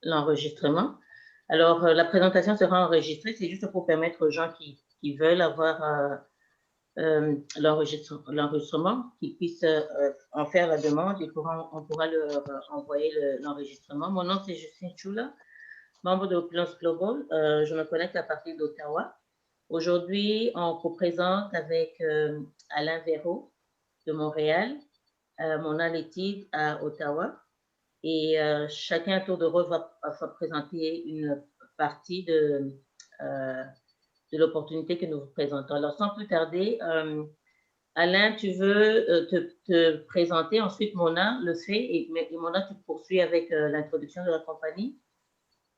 l'enregistrement. Alors, la présentation sera enregistrée, c'est juste pour permettre aux gens qui veulent avoir l'enregistrement, qu'ils puissent en faire la demande et on pourra leur envoyer l'enregistrement. Mon nom, c'est Justine Chula, membre de Opulence Global. Je me connecte à partir d'Ottawa. Aujourd'hui, on représente avec Alain Véraud de Montréal, Mona Létide à Ottawa. Et chacun à tour de rôle va présenter une partie de l'opportunité que nous vous présentons. Alors, sans plus tarder, Alain, tu veux te présenter, ensuite Mona le fait, et Mona, tu poursuis avec l'introduction de la compagnie.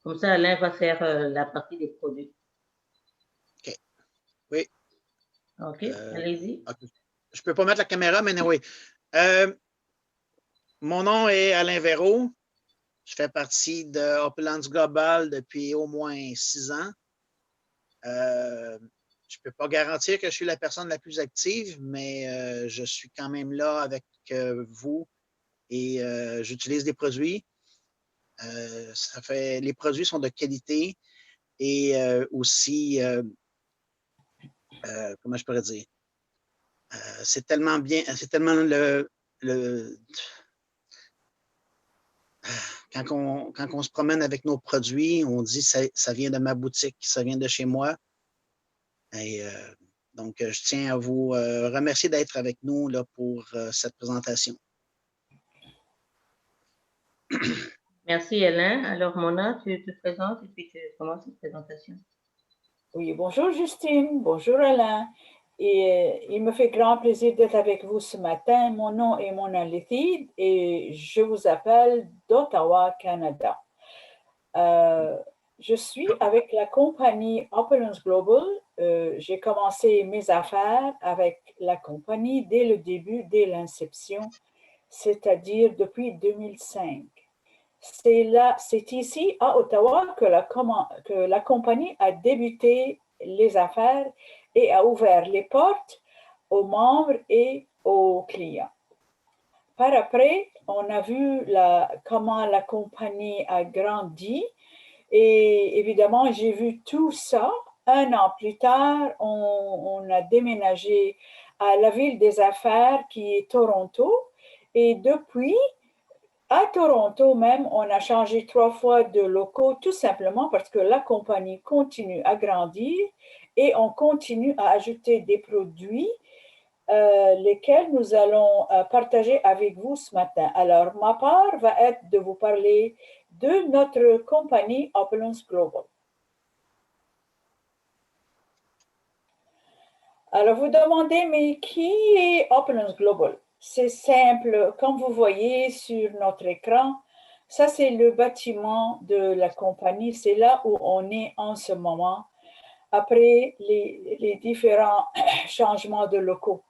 Comme ça, Alain va faire la partie des produits. OK. Oui. OK, allez-y. Okay. Je ne peux pas mettre la caméra, mais oui. Mon nom est Alain Véraud. Je fais partie de Opulence Global depuis au moins 6 ans. Je ne peux pas garantir que je suis la personne la plus active, mais je suis quand même là avec vous et j'utilise des produits. Les produits sont de qualité et aussi, comment je pourrais dire, c'est tellement bien, c'est tellement quand on se promène avec nos produits, on dit ça vient de ma boutique, ça vient de chez moi. Et donc, je tiens à vous remercier d'être avec nous là, pour cette présentation. Merci, Alain. Alors, Mona, tu te présentes et puis tu commences cette présentation. Oui, bonjour Justine, bonjour Alain. Et il me fait grand plaisir d'être avec vous ce matin. Mon nom est Mona Létide et je vous appelle d'Ottawa, Canada. Je suis avec la compagnie Opulence Global. J'ai commencé mes affaires avec la compagnie dès le début, dès l'inception, c'est-à-dire depuis 2005. C'est ici à Ottawa que la compagnie a débuté les affaires et a ouvert les portes aux membres et aux clients. Par après, on a vu comment la compagnie a grandi et évidemment, j'ai vu tout ça. Un an plus tard, on a déménagé à la ville des affaires qui est Toronto et depuis, à Toronto même, on a changé 3 fois de locaux, tout simplement parce que la compagnie continue à grandir et on continue à ajouter des produits, lesquels nous allons partager avec vous ce matin. Alors, ma part va être de vous parler de notre compagnie Opulence Global. Alors, vous demandez, mais qui est Opulence Global? C'est simple, comme vous voyez sur notre écran, ça c'est le bâtiment de la compagnie, c'est là où on est en ce moment, après les différents changements de locaux.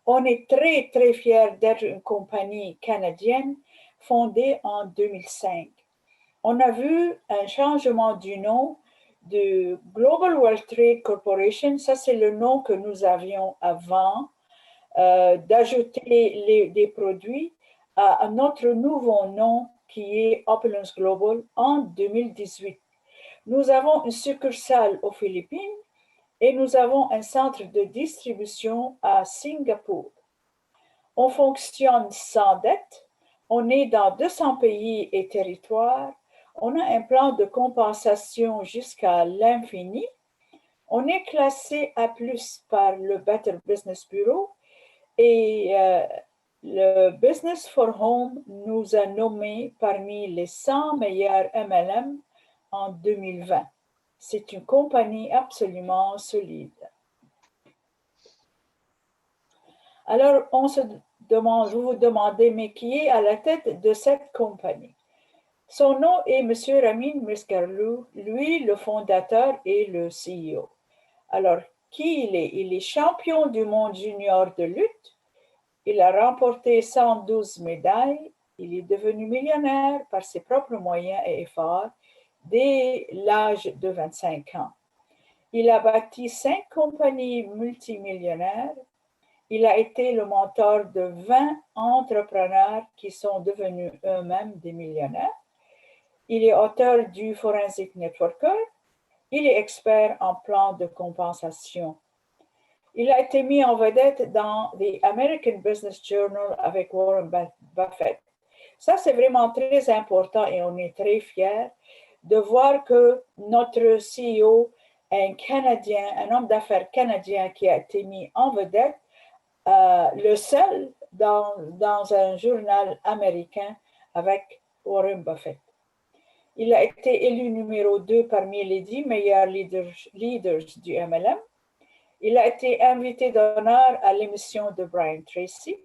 On est très, très fiers d'être une compagnie canadienne fondée en 2005. On a vu un changement du nom de Global World Trade Corporation, ça c'est le nom que nous avions avant, d'ajouter des produits à notre nouveau nom qui est Opulence Global en 2018. Nous avons une succursale aux Philippines et nous avons un centre de distribution à Singapour. On fonctionne sans dette, on est dans 200 pays et territoires, on a un plan de compensation jusqu'à l'infini, on est classé A+ par le Better Business Bureau et le Business for Home nous a nommés parmi les 100 meilleurs MLM en 2020. C'est une compagnie absolument solide. Alors, vous vous demandez, mais qui est à la tête de cette compagnie? Son nom est M. Ramin Misgarlou, lui, le fondateur et le CEO. Alors, qui il est? Il est champion du monde junior de lutte. Il a remporté 112 médailles. Il est devenu millionnaire par ses propres moyens et efforts dès l'âge de 25 ans. Il a bâti 5 compagnies multimillionnaires. Il a été le mentor de 20 entrepreneurs qui sont devenus eux-mêmes des millionnaires. Il est auteur du Forensic Networker. Il est expert en plan de compensation. Il a été mis en vedette dans The American Business Journal avec Warren Buffett. Ça, c'est vraiment très important et on est très fiers de voir que notre CEO est un Canadien, un homme d'affaires canadien qui a été mis en vedette, le seul dans un journal américain avec Warren Buffett. Il a été élu numéro 2 parmi les 10 meilleurs leaders du MLM. Il a été invité d'honneur à l'émission de Brian Tracy.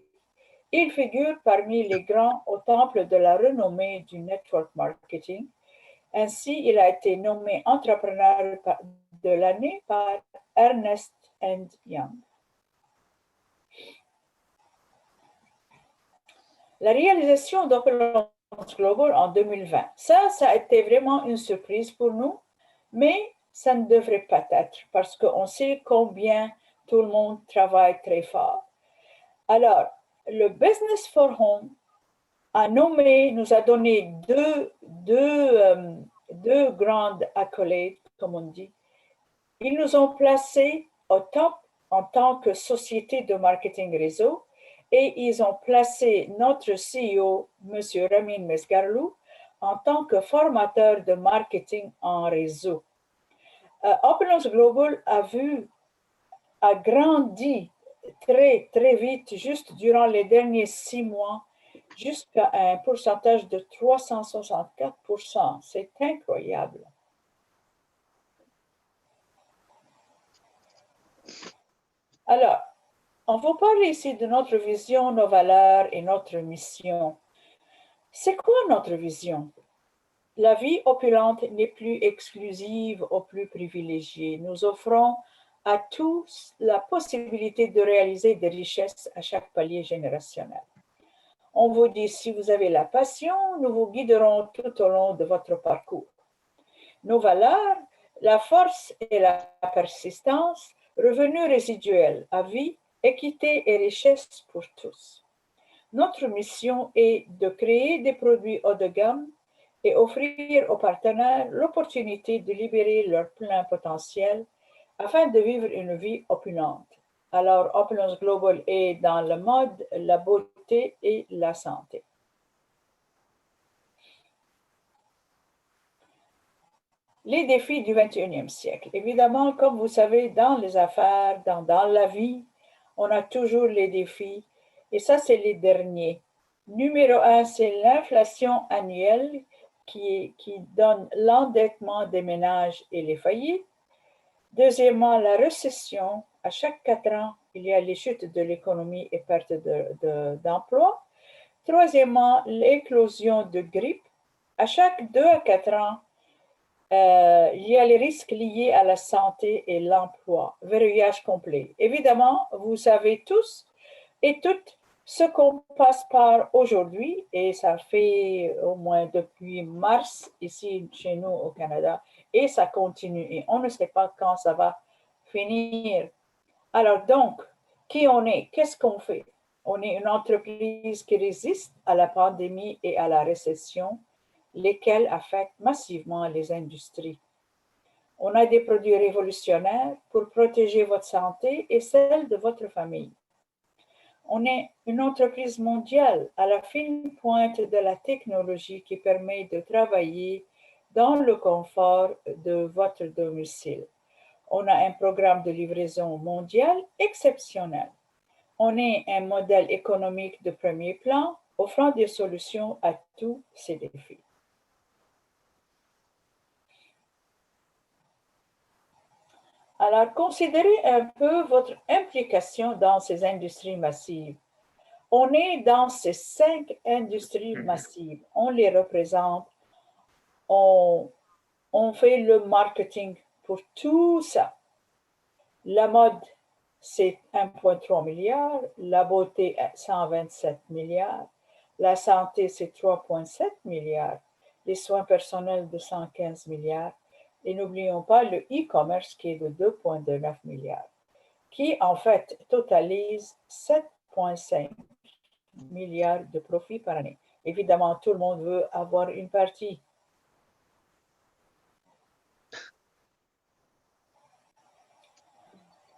Il figure parmi les grands au temple de la renommée du network marketing. Ainsi, il a été nommé entrepreneur de l'année par Ernst & Young. La réalisation d'Opulence Global en 2020, ça a été vraiment une surprise pour nous, mais ça ne devrait pas être parce qu'on sait combien tout le monde travaille très fort. Alors, le Business for Home nous a donné deux grandes accolades, comme on dit. Ils nous ont placés au top en tant que société de marketing réseau et ils ont placé notre CEO, M. Ramin Mesgarlou, en tant que formateur de marketing en réseau. Opulence Global a grandi très, très vite, juste durant les derniers 6 mois, jusqu'à un pourcentage de 364%. C'est incroyable. Alors, on va parler ici de notre vision, nos valeurs et notre mission. C'est quoi notre vision? La vie opulente n'est plus exclusive aux plus privilégiés. Nous offrons à tous la possibilité de réaliser des richesses à chaque palier générationnel. On vous dit, si vous avez la passion, nous vous guiderons tout au long de votre parcours. Nos valeurs, la force et la persistance, revenus résiduels à vie, équité et richesse pour tous. Notre mission est de créer des produits haut de gamme et offrir aux partenaires l'opportunité de libérer leur plein potentiel afin de vivre une vie opulente. Alors, Opulence Global est dans le mode, la beauté et la santé. Les défis du 21e siècle. Évidemment, comme vous savez, dans les affaires, dans la vie, on a toujours les défis. Et ça, c'est les derniers. Numéro 1, c'est l'inflation annuelle qui donne l'endettement des ménages et les faillites. Deuxièmement, la récession. À chaque 4 ans, il y a les chutes de l'économie et perte d'emploi. Troisièmement, l'éclosion de grippe. À chaque 2 à 4 ans, il y a les risques liés à la santé et l'emploi. Verrouillage complet. Évidemment, vous savez tous et toutes ce qu'on passe par aujourd'hui, et ça fait au moins depuis mars ici chez nous au Canada, et ça continue, et on ne sait pas quand ça va finir. Alors donc, qui on est? Qu'est-ce qu'on fait? On est une entreprise qui résiste à la pandémie et à la récession, lesquelles affectent massivement les industries. On a des produits révolutionnaires pour protéger votre santé et celle de votre famille. On est une entreprise mondiale à la fine pointe de la technologie qui permet de travailler dans le confort de votre domicile. On a un programme de livraison mondial exceptionnel. On est un modèle économique de premier plan, offrant des solutions à tous ces défis. Alors, considérez un peu votre implication dans ces industries massives. On est dans ces 5 industries massives. On les représente. On fait le marketing pour tout ça. La mode, c'est 1,3 milliard. La beauté, 127 milliards. La santé, c'est 3,7 milliards. Les soins personnels, de 115 milliards. Et n'oublions pas le e-commerce qui est de 2,9 milliards, qui en fait totalise 7,5 milliards de profits par année. Évidemment, tout le monde veut avoir une partie.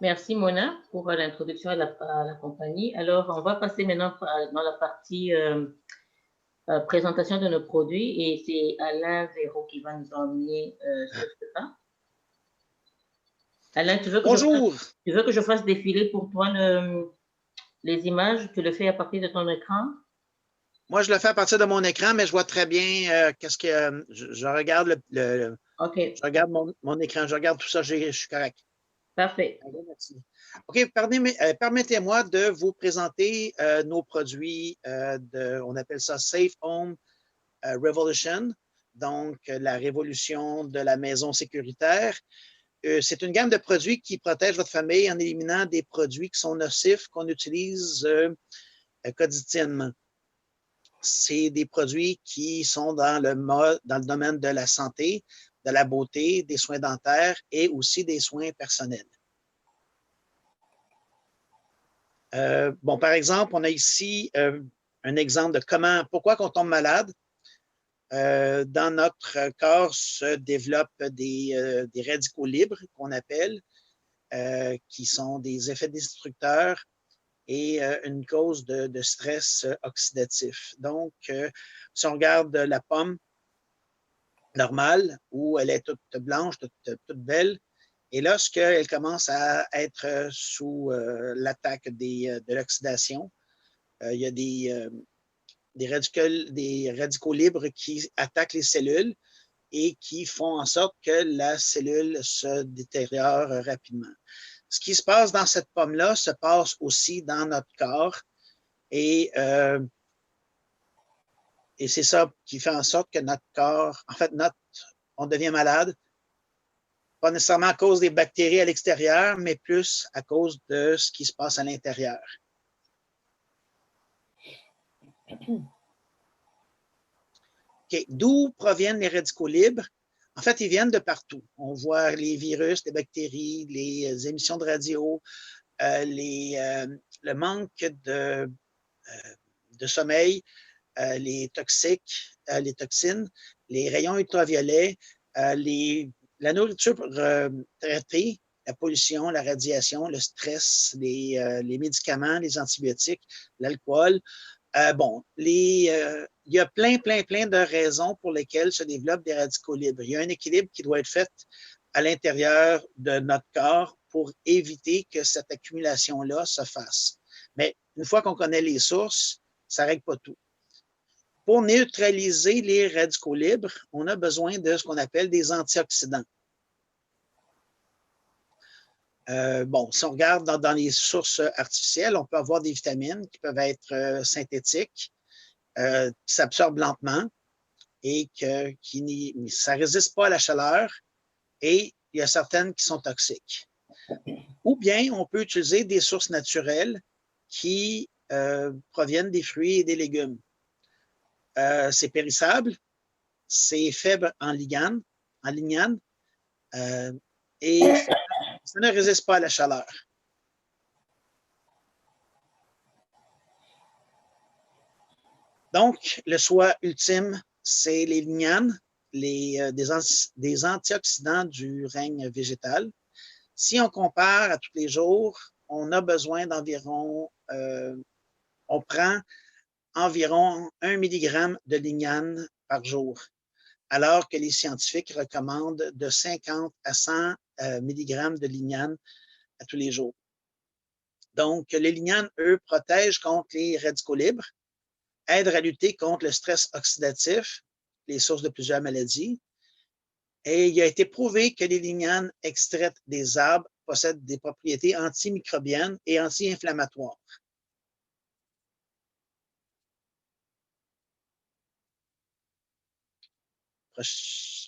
Merci Mona pour l'introduction à la compagnie. Alors, on va passer maintenant dans la partie présentation de nos produits et c'est Alain Véraud qui va nous emmener sur ce pas. Alain, tu veux que je fasse défiler pour toi les images? Tu le fais à partir de ton écran? Moi, je le fais à partir de mon écran, mais je vois très bien qu'est-ce que je regarde OK. Je regarde mon écran, je regarde tout ça, je suis correct. Parfait. Merci. OK, permettez-moi de vous présenter nos produits on appelle ça Safe Home Revolution, donc la révolution de la maison sécuritaire. C'est une gamme de produits qui protège votre famille en éliminant des produits qui sont nocifs qu'on utilise quotidiennement. C'est des produits qui sont dans le domaine de la santé, de la beauté, des soins dentaires et aussi des soins personnels. Bon, par exemple, on a ici un exemple de pourquoi on tombe malade. Dans notre corps se développent des radicaux libres qu'on appelle, qui sont des effets destructeurs et une cause de stress oxydatif. Donc, si on regarde la pomme normale, où elle est toute blanche, toute belle, et lorsqu'elle commence à être sous l'attaque de l'oxydation, il y a des radicaux libres qui attaquent les cellules et qui font en sorte que la cellule se détériore rapidement. Ce qui se passe dans cette pomme-là se passe aussi dans notre corps et c'est ça qui fait en sorte que notre corps, en fait, on devient malade, pas nécessairement à cause des bactéries à l'extérieur, mais plus à cause de ce qui se passe à l'intérieur. Okay. D'où proviennent les radicaux libres? En fait, ils viennent de partout. On voit les virus, les bactéries, les émissions de radio, le manque de sommeil, les toxines, les rayons ultraviolets, la nourriture traitée, la pollution, la radiation, le stress, les médicaments, les antibiotiques, l'alcool. Bon, il y a plein de raisons pour lesquelles se développent des radicaux libres. Il y a un équilibre qui doit être fait à l'intérieur de notre corps pour éviter que cette accumulation-là se fasse. Mais une fois qu'on connaît les sources, ça ne règle pas tout. Pour neutraliser les radicaux libres, on a besoin de ce qu'on appelle des antioxydants. Bon, si on regarde dans les sources artificielles, on peut avoir des vitamines qui peuvent être synthétiques, qui s'absorbent lentement et ça ne résiste pas à la chaleur et il y a certaines qui sont toxiques. Ou bien, on peut utiliser des sources naturelles qui proviennent des fruits et des légumes. C'est périssable, c'est faible en lignane, et ça ne résiste pas à la chaleur. Donc, le choix ultime, c'est les lignanes, des antioxydants du règne végétal. Si on compare à tous les jours, on a besoin d'environ, on prend environ 1 mg de lignane par jour, alors que les scientifiques recommandent de 50 à 100 mg de lignane à tous les jours. Donc, les lignanes, eux, protègent contre les radicaux libres, aident à lutter contre le stress oxydatif, les sources de plusieurs maladies. Et il a été prouvé que les lignanes extraites des arbres possèdent des propriétés antimicrobiennes et anti-inflammatoires.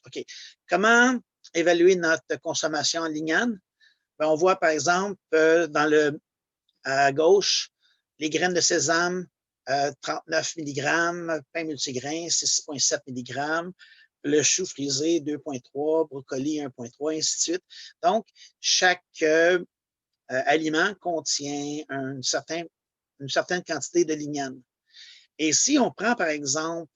OK. Comment évaluer notre consommation en lignane? Ben, on voit, par exemple, à gauche, les graines de sésame, 39 mg, pain multigrain, 6,7 mg, le chou frisé, 2,3, brocoli, 1,3, ainsi de suite. Donc, chaque aliment contient une certaine quantité de lignane. Et si on prend, par exemple,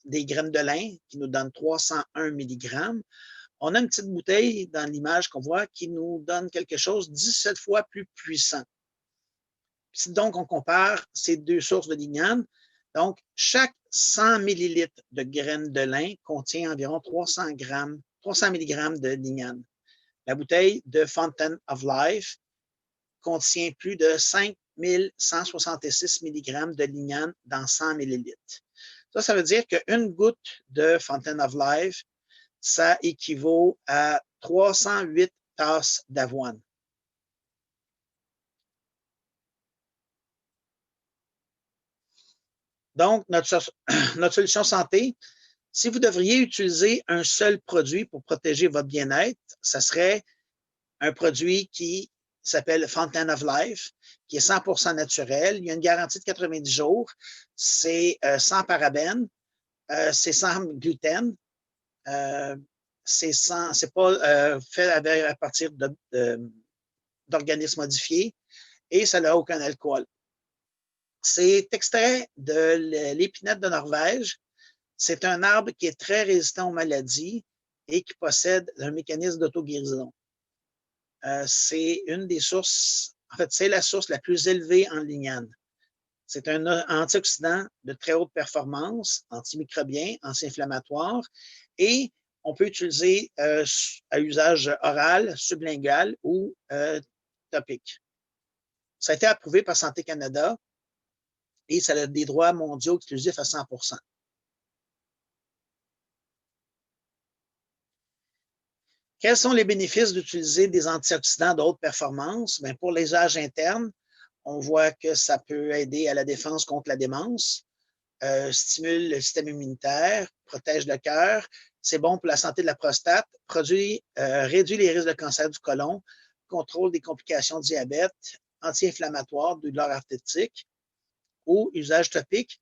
des graines de lin qui nous donnent 301 mg, On a une petite bouteille dans l'image qu'on voit qui nous donne quelque chose 17 fois plus puissant. Si donc on compare ces deux sources de lignane, donc chaque 100 millilitres de graines de lin contient environ 300 mg de lignane. La bouteille de Fountain of Life contient plus de 5166 mg de lignane dans 100 millilitres. Ça veut dire qu'une goutte de Fountain of Life, ça équivaut à 308 tasses d'avoine. Donc, notre solution santé, si vous devriez utiliser un seul produit pour protéger votre bien-être, ça serait un produit qui s'appelle Fountain of Life, qui est 100% naturel. Il y a une garantie de 90 jours. C'est sans parabènes, c'est sans gluten, c'est pas fait à partir d'organismes modifiés et ça n'a aucun alcool. C'est extrait de l'épinette de Norvège. C'est un arbre qui est très résistant aux maladies et qui possède un mécanisme d'auto-guérison. C'est une des sources, en fait, c'est la source la plus élevée en lignane. C'est un antioxydant de très haute performance, antimicrobien, anti-inflammatoire, et on peut utiliser à usage oral, sublingual ou topique. Ça a été approuvé par Santé Canada et ça a des droits mondiaux exclusifs à 100%. Quels sont les bénéfices d'utiliser des antioxydants de haute performance? Bien, pour les âges internes, on voit que ça peut aider à la défense contre la démence, stimule le système immunitaire, protège le cœur, c'est bon pour la santé de la prostate, réduit les risques de cancer du côlon, contrôle des complications de diabète, anti-inflammatoire, douleur arthritique ou usage topique,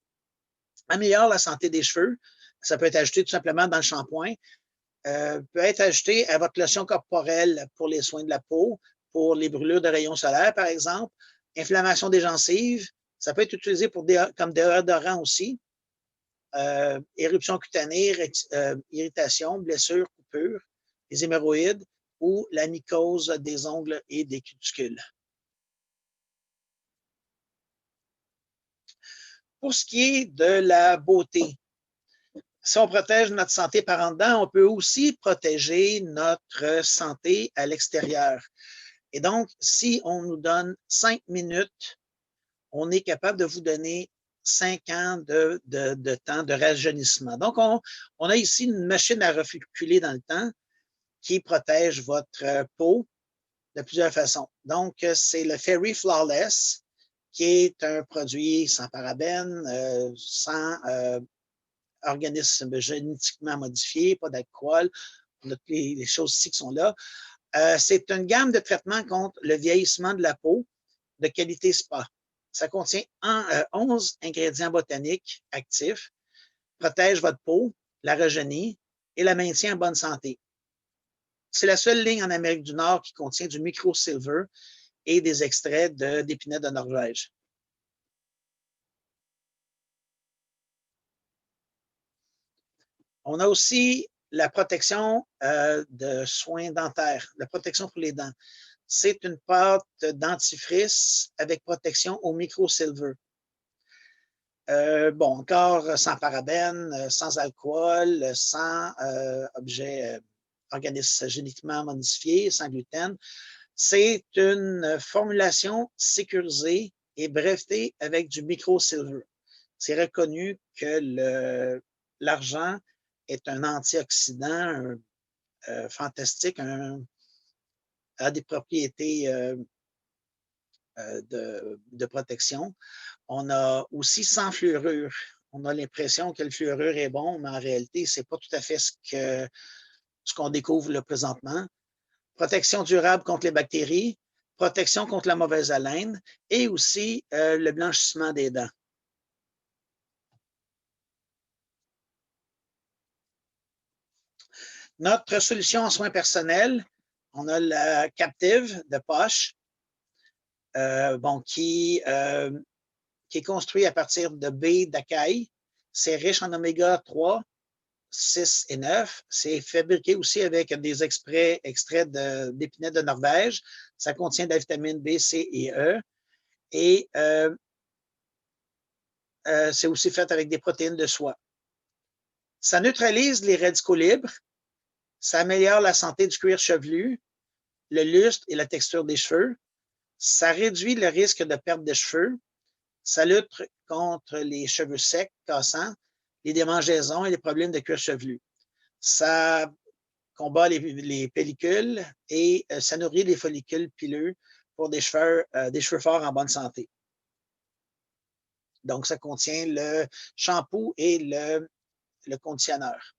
améliore la santé des cheveux. Ça peut être ajouté tout simplement dans le shampoing. Peut être ajouté à votre lotion corporelle pour les soins de la peau, pour les brûlures de rayons solaires, par exemple, inflammation des gencives. Ça peut être utilisé comme déodorant aussi. Éruption cutanée, irritation, blessures, coupures, les hémorroïdes ou la mycose des ongles et des cuticules. Pour ce qui est de la beauté, si on protège notre santé par en dedans, on peut aussi protéger notre santé à l'extérieur. Et donc, si on nous donne 5 minutes, on est capable de vous donner 5 ans de temps de rajeunissement. Donc, on a ici une machine à reculer dans le temps qui protège votre peau de plusieurs façons. Donc, c'est le Fairy Flawless, qui est un produit sans parabènes, sans organismes génétiquement modifiés, pas d'alcool, les choses ici qui sont là. C'est une gamme de traitements contre le vieillissement de la peau de qualité spa. Ça contient 11 ingrédients botaniques actifs, protège votre peau, la rajeunit et la maintient en bonne santé. C'est la seule ligne en Amérique du Nord qui contient du micro-silver et des extraits d'épinette de Norvège. On a aussi la protection de soins dentaires, la protection pour les dents. C'est une pâte dentifrice avec protection au micro-silver. Bon, encore sans parabènes, sans alcool, sans organismes génétiquement modifiés, sans gluten. C'est une formulation sécurisée et brevetée avec du micro-silver. C'est reconnu que l'argent est un antioxydant fantastique, a des propriétés de protection. On a aussi sans fluorure. On a l'impression que le fluorure est bon, mais en réalité, ce n'est pas tout à fait ce qu'on découvre là, présentement. Protection durable contre les bactéries, protection contre la mauvaise haleine et aussi le blanchissement des dents. Notre solution en soins personnels, on a la Captive de Posh, qui est construit à partir de baies d'acai. C'est riche en oméga 3 6 et 9. C'est fabriqué aussi avec des extraits d'épinette de Norvège. Ça contient de la vitamine B, C et E. Et c'est aussi fait avec des protéines de soie. Ça neutralise les radicaux libres. Ça améliore la santé du cuir chevelu, le lustre et la texture des cheveux. Ça réduit le risque de perte de cheveux. Ça lutte contre les cheveux secs, cassants, les démangeaisons et les problèmes de cuir chevelu. Ça combat les pellicules et ça nourrit les follicules pileux pour des cheveux forts en bonne santé. Donc, ça contient le shampoo et le conditionneur.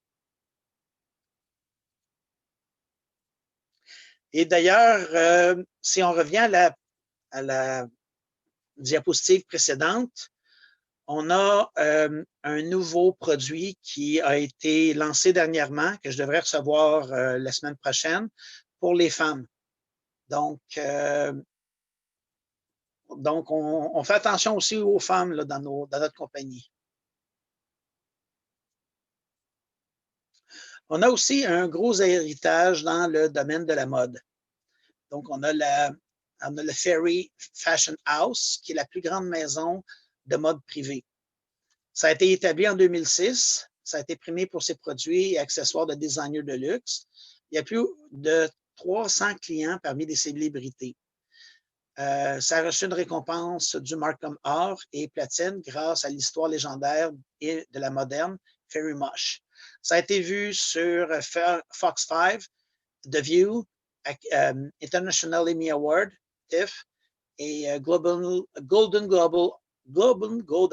Et d'ailleurs, si on revient à la diapositive précédente, on a un nouveau produit qui a été lancé dernièrement, que je devrais recevoir la semaine prochaine, pour les femmes. Donc on fait attention aussi aux femmes là, dans notre compagnie. On a aussi un gros héritage dans le domaine de la mode. Donc, on a le Fairy Fashion House, qui est la plus grande maison de mode privée. Ça a été établi en 2006. Ça a été primé pour ses produits et accessoires de designers de luxe. Il y a plus de 300 clients parmi des célébrités. Ça a reçu une récompense du Markham Or et Platine grâce à l'histoire légendaire et de la moderne Fairy Mosh. Ça a été vu sur Fox 5, The View, International Emmy Award, TIFF, et Golden Gold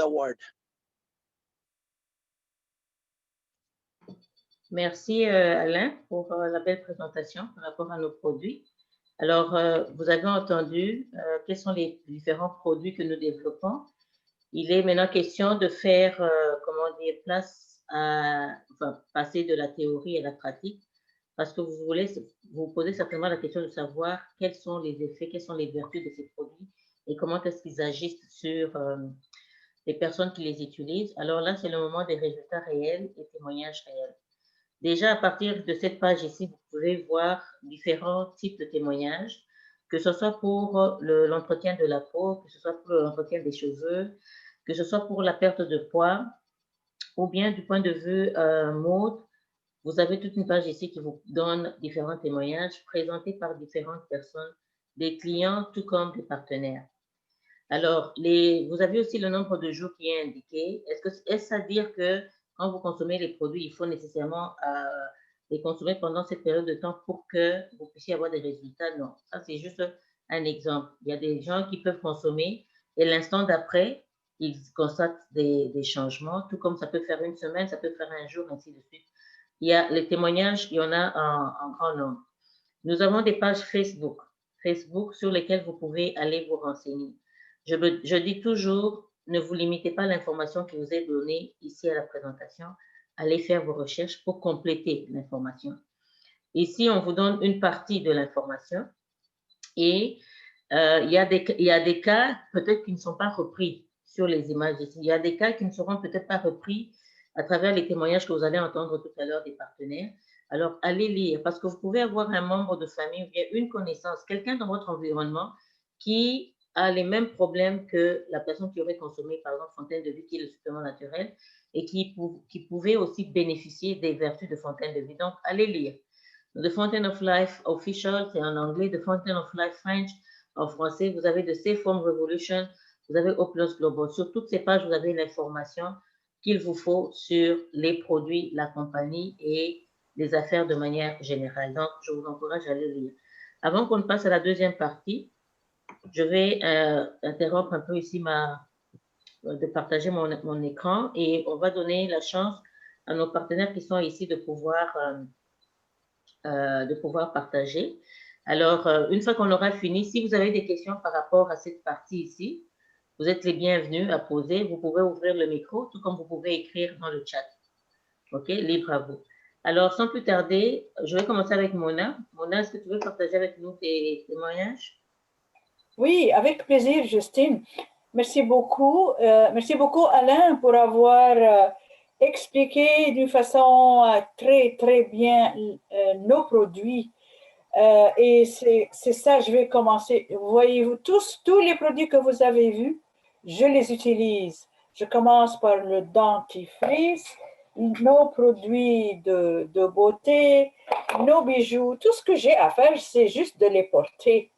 Award. Merci Alain pour la belle présentation par rapport à nos produits. Alors, vous avez entendu quels sont les différents produits que nous développons. Il est maintenant question de faire, passer de la théorie à la pratique, parce que vous posez certainement la question de savoir quels sont les effets, quelles sont les vertus de ces produits et comment est-ce qu'ils agissent sur les personnes qui les utilisent. Alors là, c'est le moment des résultats réels et témoignages réels. Déjà, à partir de cette page ici, vous pouvez voir différents types de témoignages, que ce soit pour l'entretien de la peau, que ce soit pour l'entretien des cheveux, que ce soit pour la perte de poids, ou bien du point de vue mode. Vous avez toute une page ici qui vous donne différents témoignages présentés par différentes personnes, des clients tout comme des partenaires. Alors, vous avez aussi le nombre de jours qui est indiqué. Est-ce à dire que quand vous consommez les produits, il faut nécessairement les consommer pendant cette période de temps pour que vous puissiez avoir des résultats? Non, ça c'est juste un exemple. Il y a des gens qui peuvent consommer et l'instant d'après, ils constatent des changements, tout comme ça peut faire une semaine, ça peut faire un jour, ainsi de suite. Il y a les témoignages, il y en a en grand nombre. Nous avons des pages Facebook sur lesquelles vous pouvez aller vous renseigner. Je dis toujours, ne vous limitez pas à l'information qui vous est donnée ici à la présentation. Allez faire vos recherches pour compléter l'information. Ici, on vous donne une partie de l'information et il y a des cas peut-être qui ne sont pas repris sur les images ici. Il y a des cas qui ne seront peut-être pas repris à travers les témoignages que vous allez entendre tout à l'heure des partenaires. Alors, allez lire, parce que vous pouvez avoir un membre de famille ou bien une connaissance, quelqu'un dans votre environnement qui a les mêmes problèmes que la personne qui aurait consommé, par exemple, Fontaine de Vie, qui est le supplément naturel, et qui pouvait aussi bénéficier des vertus de Fontaine de Vie. Donc, allez lire. The Fountain of Life Official, c'est en anglais, The Fountain of Life French, en français. Vous avez The Safe Home Revolution, vous avez Opulence Global. Sur toutes ces pages, vous avez l'information qu'il vous faut sur les produits, la compagnie et les affaires de manière générale. Donc, je vous encourage à les lire. Avant qu'on passe à la deuxième partie, je vais interrompre un peu ici de partager mon écran et on va donner la chance à nos partenaires qui sont ici de pouvoir partager. Alors, une fois qu'on aura fini, si vous avez des questions par rapport à cette partie ici, vous êtes les bienvenus à poser. Vous pouvez ouvrir le micro, tout comme vous pouvez écrire dans le chat. OK, libre à vous. Alors, sans plus tarder, je vais commencer avec Mona. Mona, est-ce que tu veux partager avec nous tes témoignages? Oui, avec plaisir, Justine. Merci beaucoup. Merci beaucoup, Alain, pour avoir expliquer d'une façon très, très bien nos produits. Et c'est ça, je vais commencer. Voyez-vous, tous les produits que vous avez vus, je les utilise. Je commence par le dentifrice, nos produits de beauté, nos bijoux. Tout ce que j'ai à faire, c'est juste de les porter.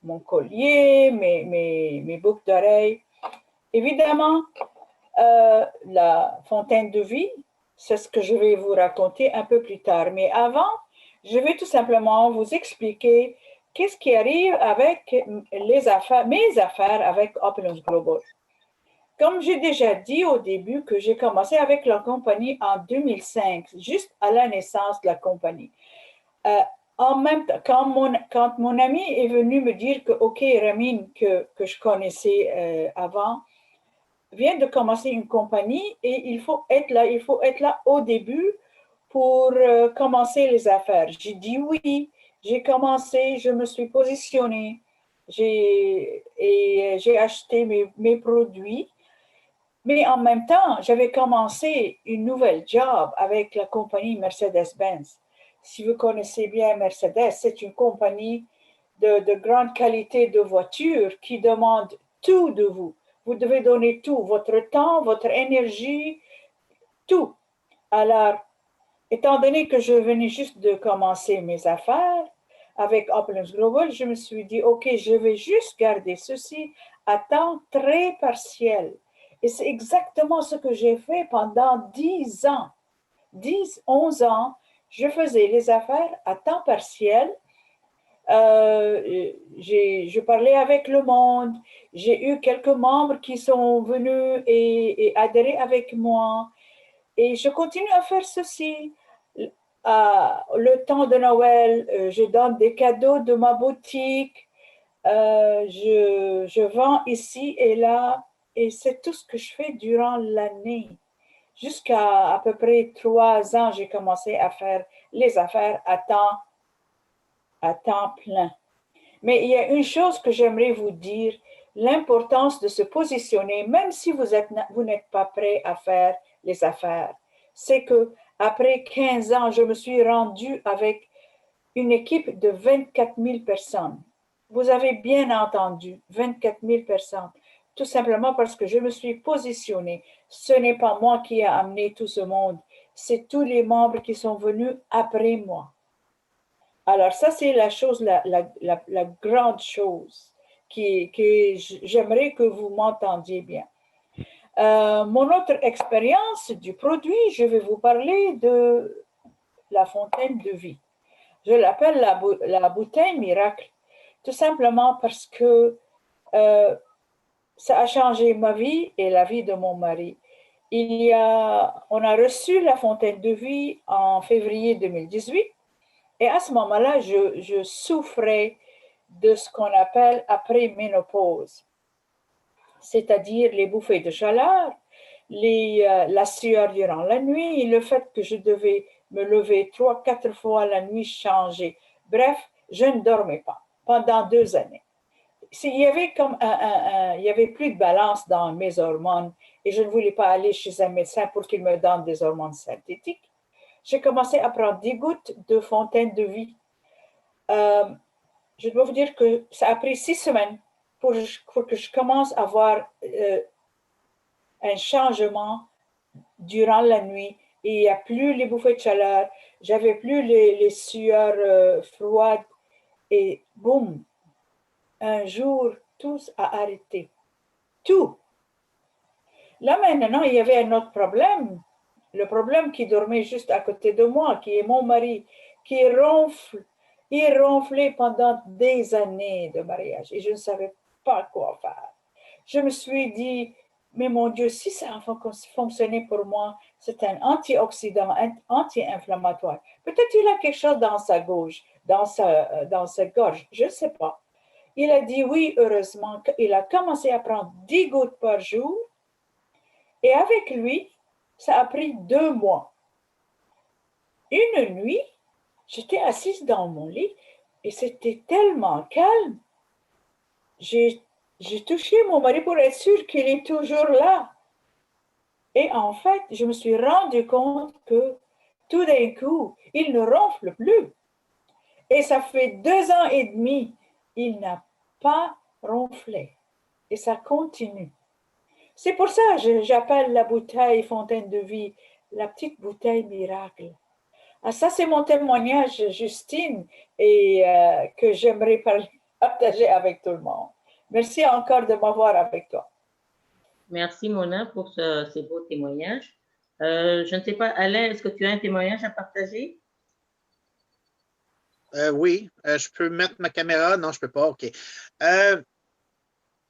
Mon collier, mes boucles d'oreilles. Évidemment, la fontaine de vie, c'est ce que je vais vous raconter un peu plus tard. Mais avant, je vais tout simplement vous expliquer qu'est-ce qui arrive avec mes affaires avec Opulence Global. Comme j'ai déjà dit au début que j'ai commencé avec la compagnie en 2005, juste à la naissance de la compagnie. En même temps, quand mon ami est venu me dire que, OK, Ramin, que je connaissais avant, vient de commencer une compagnie et il faut être là au début pour commencer les affaires. J'ai dit oui, j'ai commencé, je me suis positionnée, j'ai acheté mes produits, mais en même temps, j'avais commencé une nouvelle job avec la compagnie Mercedes-Benz. Si vous connaissez bien Mercedes, c'est une compagnie de grande qualité de voitures qui demande tout de vous. Vous devez donner tout, votre temps, votre énergie, tout. Alors, étant donné que je venais juste de commencer mes affaires avec Opulence Global, je me suis dit, OK, je vais juste garder ceci à temps très partiel. Et c'est exactement ce que j'ai fait pendant 10 ans. 10, 11 ans, je faisais les affaires à temps partiel. Je parlais avec le monde. J'ai eu quelques membres qui sont venus et adhérés avec moi. Et je continue à faire ceci. Le temps de Noël, je donne des cadeaux de ma boutique. Je vends ici et là. Et c'est tout ce que je fais durant l'année. Jusqu'à à peu près 3 ans, j'ai commencé à faire les affaires à temps plein. Mais il y a une chose que j'aimerais vous dire, l'importance de se positionner, même si vous n'êtes pas prêt à faire les affaires. C'est que après 15 ans, je me suis rendue avec une équipe de 24 000 personnes. Vous avez bien entendu, 24 000 personnes. Tout simplement parce que je me suis positionnée. Ce n'est pas moi qui ai amené tout ce monde, c'est tous les membres qui sont venus après moi. Alors ça, c'est la chose, la grande chose que j'aimerais que vous m'entendiez bien. Mon autre expérience du produit, je vais vous parler de la fontaine de vie. Je l'appelle la bouteille miracle, tout simplement parce que ça a changé ma vie et la vie de mon mari. On a reçu la fontaine de vie en février 2018. Et à ce moment-là, je souffrais de ce qu'on appelle après-ménopause, c'est-à-dire les bouffées de chaleur, la sueur durant la nuit, le fait que je devais me lever 3-4 fois la nuit changer. Bref, je ne dormais pas pendant 2 années. Il y avait plus de balance dans mes hormones et je ne voulais pas aller chez un médecin pour qu'il me donne des hormones synthétiques. J'ai commencé à prendre 10 gouttes de fontaine de vie. Je dois vous dire que ça a pris 6 semaines pour que je commence à voir un changement durant la nuit. Et il n'y a plus les bouffées de chaleur, j'avais plus les sueurs froides. Et boum, un jour, tout a arrêté. Tout. Là maintenant, il y avait un autre problème. Le problème qui dormait juste à côté de moi, qui est mon mari, qui ronfle. Il ronflait pendant des années de mariage et je ne savais pas quoi faire. Je me suis dit, mais mon Dieu, si ça a fonctionné pour moi, c'est un antioxydant, un anti-inflammatoire. Peut-être il a quelque chose dans sa gorge, dans sa gorge, je ne sais pas. Il a dit oui, heureusement. Il a commencé à prendre 10 gouttes par jour et avec lui, ça a pris 2 mois. Une nuit, j'étais assise dans mon lit et c'était tellement calme. J'ai touché mon mari pour être sûre qu'il est toujours là. Et en fait, je me suis rendu compte que tout d'un coup, il ne ronfle plus. Et ça fait 2 ans et demi, il n'a pas ronflé. Et ça continue. C'est pour ça que j'appelle la bouteille Fontaine de vie la petite bouteille miracle. Ah, ça, c'est mon témoignage, Justine, et que j'aimerais partager avec tout le monde. Merci encore de m'avoir avec toi. Merci, Mona, pour ces beaux témoignages. Je ne sais pas, Alain, est-ce que tu as un témoignage à partager? Oui, je peux mettre ma caméra? Non, je ne peux pas. OK.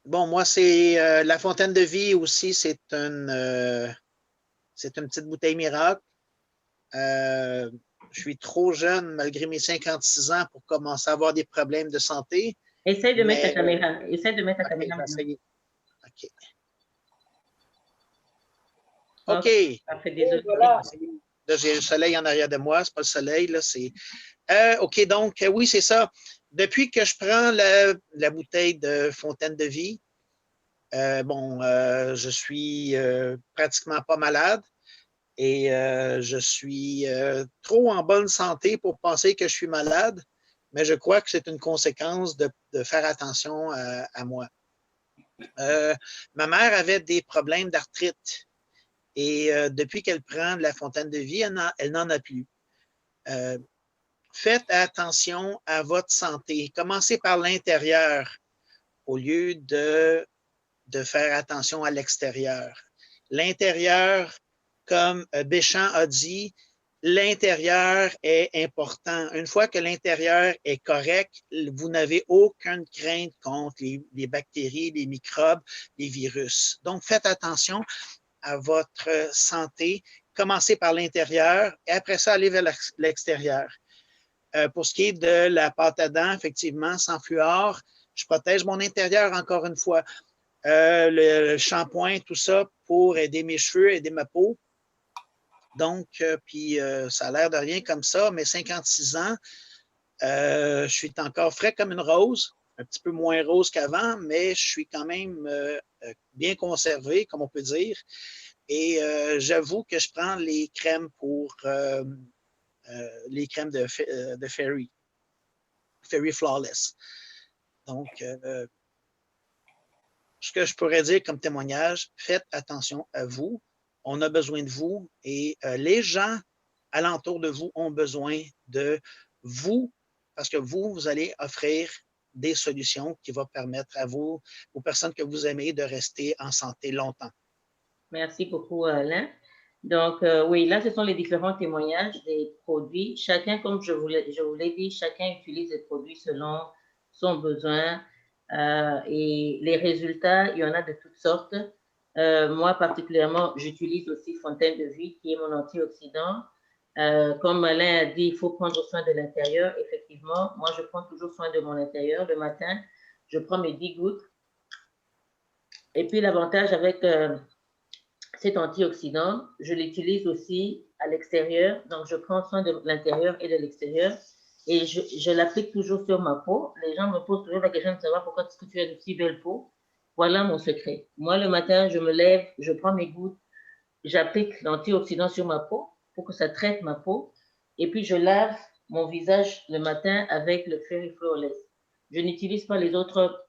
Bon, moi, c'est la fontaine de vie aussi, c'est une petite bouteille miracle. Je suis trop jeune, malgré mes 56 ans, pour commencer à avoir des problèmes de santé. Essaye de mettre ta caméra. Essaye de mettre ta caméra. OK. OK. Parfait, désolé. Voilà. Là, j'ai le soleil en arrière de moi. C'est pas le soleil, là, c'est... OK, donc, oui, c'est ça. Depuis que je prends la bouteille de Fontaine de vie, je suis pratiquement pas malade et je suis trop en bonne santé pour penser que je suis malade, mais je crois que c'est une conséquence de faire attention à moi. Ma mère avait des problèmes d'arthrite et depuis qu'elle prend de la Fontaine de vie, elle n'en a plus. Faites attention à votre santé. Commencez par l'intérieur au lieu de faire attention à l'extérieur. L'intérieur, comme Béchamp a dit, l'intérieur est important. Une fois que l'intérieur est correct, vous n'avez aucune crainte contre les bactéries, les microbes, les virus. Donc, faites attention à votre santé. Commencez par l'intérieur et après ça, allez vers l'extérieur. Pour ce qui est de la pâte à dents, effectivement, sans fluor, je protège mon intérieur encore une fois. Le shampoing, tout ça pour aider mes cheveux, aider ma peau. Donc, ça a l'air de rien comme ça, mais 56 ans, je suis encore frais comme une rose, un petit peu moins rose qu'avant, mais je suis quand même bien conservé, comme on peut dire. Et j'avoue que je prends les crèmes pour les crèmes de Fairy Flawless. Donc, ce que je pourrais dire comme témoignage, faites attention à vous. On a besoin de vous et les gens alentour de vous ont besoin de vous parce que vous allez offrir des solutions qui vont permettre à vous, aux personnes que vous aimez, de rester en santé longtemps. Merci beaucoup, Alain. Donc, oui, là, ce sont les différents témoignages des produits. Chacun, comme je vous l'ai dit, chacun utilise les produits selon son besoin. Et les résultats, il y en a de toutes sortes. Moi, particulièrement, j'utilise aussi Fontaine de vie, qui est mon antioxydant. Comme Alain a dit, il faut prendre soin de l'intérieur. Effectivement, moi, je prends toujours soin de mon intérieur. Le matin, je prends mes 10 gouttes. Et puis, l'avantage avec cet antioxydant, je l'utilise aussi à l'extérieur. Donc, je prends soin de l'intérieur et de l'extérieur. Et je l'applique toujours sur ma peau. Les gens me posent toujours la question de savoir pourquoi est-ce que tu as de si belle peau. Voilà mon secret. Moi, le matin, je me lève, je prends mes gouttes, j'applique l'antioxydant sur ma peau pour que ça traite ma peau. Et puis, je lave mon visage le matin avec le Fairy Flawless. Je n'utilise pas les autres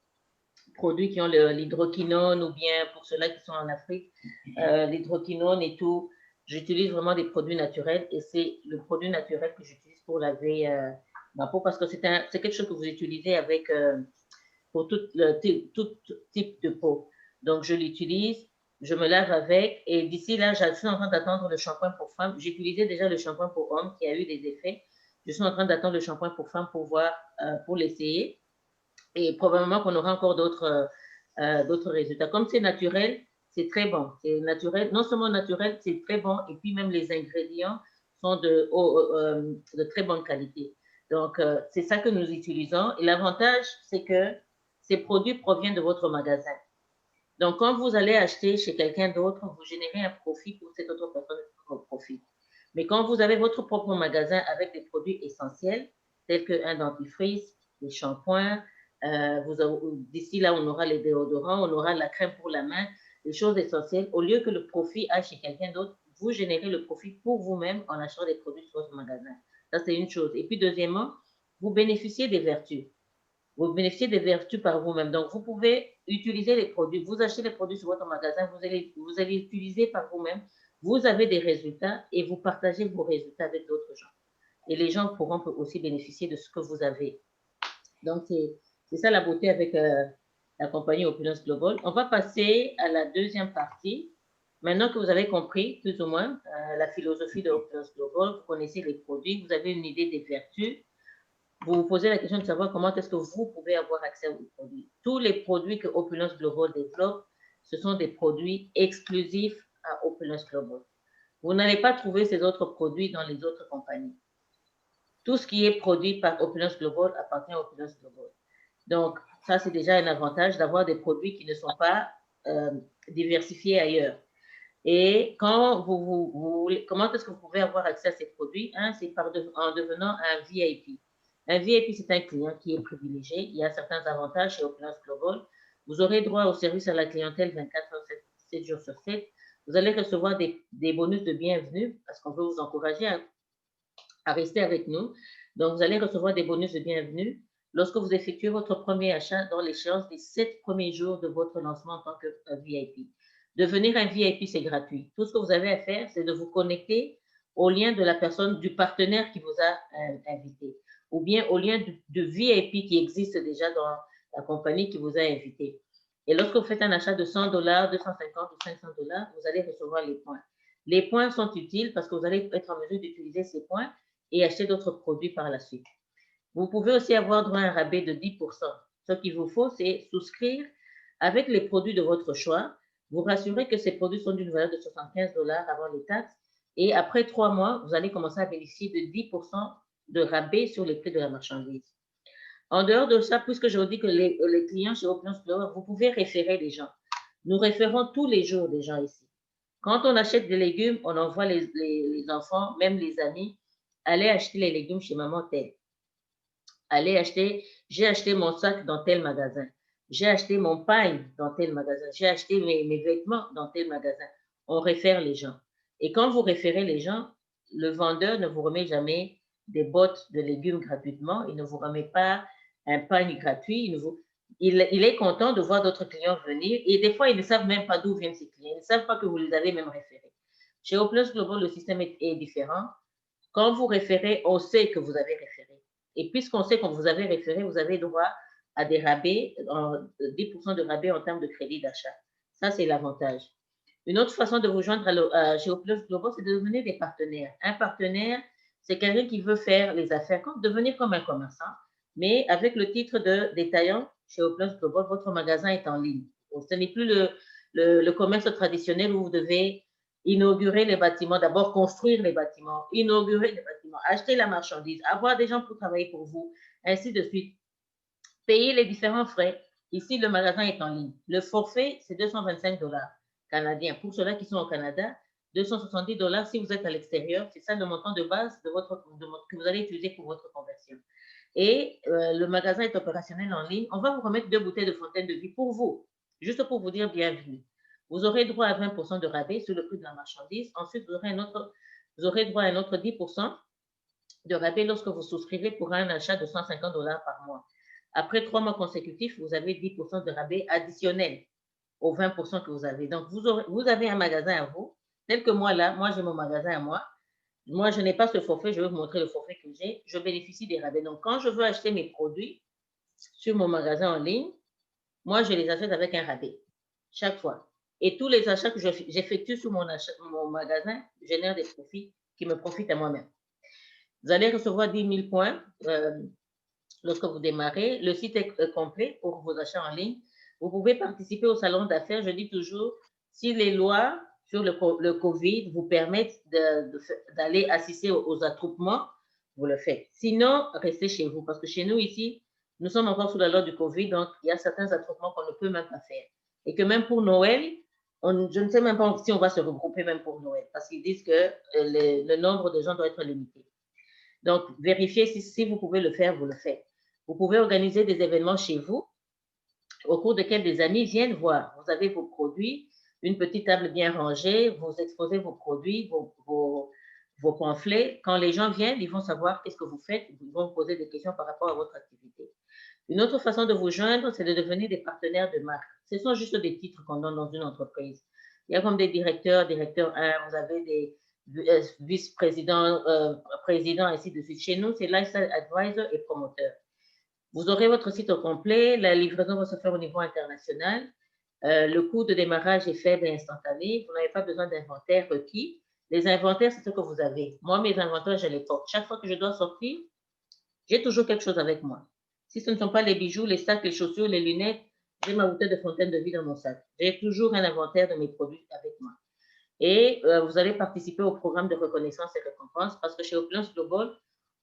produits qui ont l'hydroquinone ou bien pour ceux-là qui sont en Afrique, l'hydroquinone et tout. J'utilise vraiment des produits naturels et c'est le produit naturel que j'utilise pour laver ma peau parce que c'est quelque chose que vous utilisez avec pour tout type de peau. Donc, je l'utilise, je me lave avec et d'ici là, je suis en train d'attendre le shampoing pour femmes. J'utilisais déjà le shampoing pour hommes qui a eu des effets. Je suis en train d'attendre le shampoing pour femmes pour voir, pour l'essayer. Et probablement qu'on aura encore d'autres résultats. Comme c'est naturel, c'est très bon. C'est naturel, non seulement naturel, c'est très bon. Et puis même les ingrédients sont de très bonne qualité. Donc, c'est ça que nous utilisons. Et l'avantage, c'est que ces produits proviennent de votre magasin. Donc, quand vous allez acheter chez quelqu'un d'autre, vous générez un profit pour cette autre personne qui profite. Mais quand vous avez votre propre magasin avec des produits essentiels, tels qu'un dentifrice, des shampoings, d'ici là, on aura les déodorants, on aura la crème pour la main. les choses essentielles, au lieu que le profit aille chez quelqu'un d'autre, vous générez le profit pour vous-même en achetant des produits sur votre magasin. Ça, c'est une chose. Et puis, deuxièmement, vous bénéficiez des vertus. Vous bénéficiez des vertus par vous-même. Donc, vous pouvez utiliser les produits. Vous achetez les produits sur votre magasin, vous allez utiliser par vous-même. Vous avez des résultats et vous partagez vos résultats avec d'autres gens. Et les gens pourront aussi bénéficier de ce que vous avez. Donc, c'est ça la beauté avec la compagnie Opulence Global. On va passer à la deuxième partie. Maintenant que vous avez compris, plus ou moins, la philosophie de Opulence Global, vous connaissez les produits, vous avez une idée des vertus, vous vous posez la question de savoir comment est-ce que vous pouvez avoir accès aux produits. Tous les produits que Opulence Global développe, ce sont des produits exclusifs à Opulence Global. Vous n'allez pas trouver ces autres produits dans les autres compagnies. Tout ce qui est produit par Opulence Global appartient à Opulence Global. Donc, ça, c'est déjà un avantage d'avoir des produits qui ne sont pas diversifiés ailleurs. Et quand comment est-ce que vous pouvez avoir accès à ces produits? C'est en devenant un VIP. Un VIP, c'est un client qui est privilégié. Il y a certains avantages chez Opulence Global. Vous aurez droit au service à la clientèle 24 heures, 7 jours sur 7. Vous allez recevoir des bonus de bienvenue parce qu'on veut vous encourager à rester avec nous. Donc, vous allez recevoir des bonus de bienvenue lorsque vous effectuez votre premier achat dans l'échéance des 7 premiers jours de votre lancement en tant que VIP. Devenir un VIP, c'est gratuit. Tout ce que vous avez à faire, c'est de vous connecter au lien de la personne, du partenaire qui vous a invité, ou bien au lien de VIP qui existe déjà dans la compagnie qui vous a invité. Et lorsque vous faites un achat de $100, 250 ou 500 $, vous allez recevoir les points. Les points sont utiles parce que vous allez être en mesure d'utiliser ces points et acheter d'autres produits par la suite. Vous pouvez aussi avoir droit à un rabais de 10%. Ce qu'il vous faut, c'est souscrire avec les produits de votre choix. Vous rassurez que ces produits sont d'une valeur de 75 $ avant les taxes. Et après 3 mois, vous allez commencer à bénéficier de 10% de rabais sur les prix de la marchandise. En dehors de ça, puisque je vous dis que les clients chez Opulence Global, vous pouvez référer les gens. Nous référons tous les jours des gens ici. Quand on achète des légumes, on envoie les enfants, même les amis, aller acheter les légumes chez maman telle. J'ai acheté mon sac dans tel magasin. J'ai acheté mon pain dans tel magasin. J'ai acheté mes vêtements dans tel magasin. On réfère les gens. Et quand vous référez les gens, le vendeur ne vous remet jamais des bottes de légumes gratuitement. Il ne vous remet pas un pain gratuit. Il est content de voir d'autres clients venir. Et des fois, ils ne savent même pas d'où viennent ces clients. Ils ne savent pas que vous les avez même référés. Chez Opulence Global, le système est différent. Quand vous référez, on sait que vous avez référé. Et puisqu'on sait que vous avez référé, vous avez droit à des rabais, 10% de rabais en termes de crédit d'achat. Ça, c'est l'avantage. Une autre façon de vous joindre chez Opulence Global, c'est de devenir des partenaires. Un partenaire, c'est quelqu'un qui veut faire les affaires, devenir comme un commerçant, mais avec le titre de détaillant chez Opulence Global, votre magasin est en ligne. Donc, ce n'est plus le commerce traditionnel où vous devez inaugurer les bâtiments, d'abord construire les bâtiments, inaugurer les bâtiments, acheter la marchandise, avoir des gens pour travailler pour vous, ainsi de suite. Payer les différents frais. Ici, le magasin est en ligne. Le forfait, c'est 225 $ canadiens. Pour ceux-là qui sont au Canada, 270 $ si vous êtes à l'extérieur. C'est ça le montant de base que vous allez utiliser pour votre conversion. Et le magasin est opérationnel en ligne. On va vous remettre 2 bouteilles de Fontaine de Vie pour vous, juste pour vous dire bienvenue. Vous aurez droit à 20% de rabais sur le prix de la marchandise. Ensuite, vous aurez droit à un autre 10% de rabais lorsque vous souscrivez pour un achat de 150 $ par mois. Après 3 mois consécutifs, vous avez 10% de rabais additionnel aux 20% que vous avez. Donc, vous avez un magasin à vous, tel que moi là, moi j'ai mon magasin à moi. Moi, je n'ai pas ce forfait, je vais vous montrer le forfait que j'ai. Je bénéficie des rabais. Donc, quand je veux acheter mes produits sur mon magasin en ligne, moi, je les achète avec un rabais chaque fois. Et tous les achats que j'effectue sur mon magasin génèrent des profits qui me profitent à moi-même. Vous allez recevoir 10 000 points lorsque vous démarrez. Le site est complet pour vos achats en ligne. Vous pouvez participer au salon d'affaires. Je dis toujours, si les lois sur le COVID vous permettent d'aller assister aux attroupements, vous le faites. Sinon, restez chez vous parce que chez nous ici, nous sommes encore sous la loi du COVID, donc il y a certains attroupements qu'on ne peut même pas faire. Et que même pour Noël, je ne sais même pas si on va se regrouper même pour Noël parce qu'ils disent que le nombre de gens doit être limité. Donc, vérifiez si vous pouvez le faire, vous le faites. Vous pouvez organiser des événements chez vous au cours desquels des amis viennent voir. Vous avez vos produits, une petite table bien rangée, vous exposez vos produits, vos pamphlets. Quand les gens viennent, ils vont savoir qu'est-ce que vous faites, ils vont vous poser des questions par rapport à votre activité. Une autre façon de vous joindre, c'est de devenir des partenaires de marque. Ce sont juste des titres qu'on donne dans une entreprise. Il y a comme des directeurs 1, vous avez des vice-présidents, présidents, ainsi de suite. Chez nous, c'est Lifestyle Advisor et promoteur. Vous aurez votre site au complet, la livraison va se faire au niveau international. Le coût de démarrage est faible et instantané. Vous n'avez pas besoin d'inventaire requis. Les inventaires, c'est ce que vous avez. Moi, mes inventaires, je les porte. Chaque fois que je dois sortir, j'ai toujours quelque chose avec moi. Si ce ne sont pas les bijoux, les sacs, les chaussures, les lunettes, j'ai ma bouteille de fontaine de vie dans mon sac. J'ai toujours un inventaire de mes produits avec moi. Et vous allez participer au programme de reconnaissance et récompense parce que chez Opulence Global,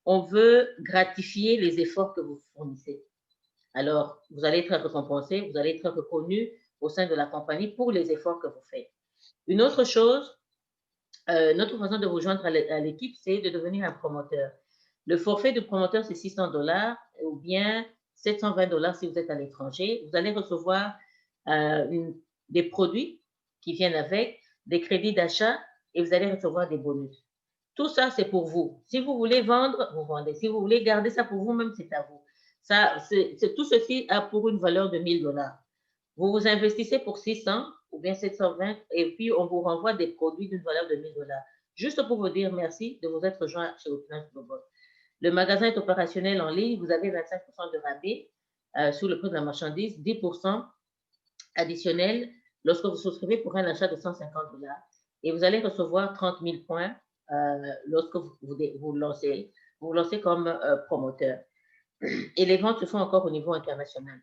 on veut gratifier les efforts que vous fournissez. Alors, vous allez être récompensé, vous allez être reconnu au sein de la compagnie pour les efforts que vous faites. Une autre chose, notre façon de vous joindre à l'équipe, c'est de devenir un promoteur. Le forfait de promoteur, c'est $600 ou bien $720 si vous êtes à l'étranger. Vous allez recevoir des produits qui viennent avec, des crédits d'achat et vous allez recevoir des bonus. Tout ça, c'est pour vous. Si vous voulez vendre, vous vendez. Si vous voulez garder ça pour vous-même, c'est à vous. Tout ceci a pour une valeur de $1000. Vous vous investissez pour 600 ou bien 720 et puis on vous renvoie des produits d'une valeur de $1000. Juste pour vous dire merci de vous être joint chez Opulence Global. Le magasin est opérationnel en ligne. Vous avez 25% de rabais sur le prix de la marchandise, 10% additionnel lorsque vous souscrivez pour un achat de $150. Et vous allez recevoir 30 000 points lorsque vous lancez comme promoteur. Et les ventes se font encore au niveau international.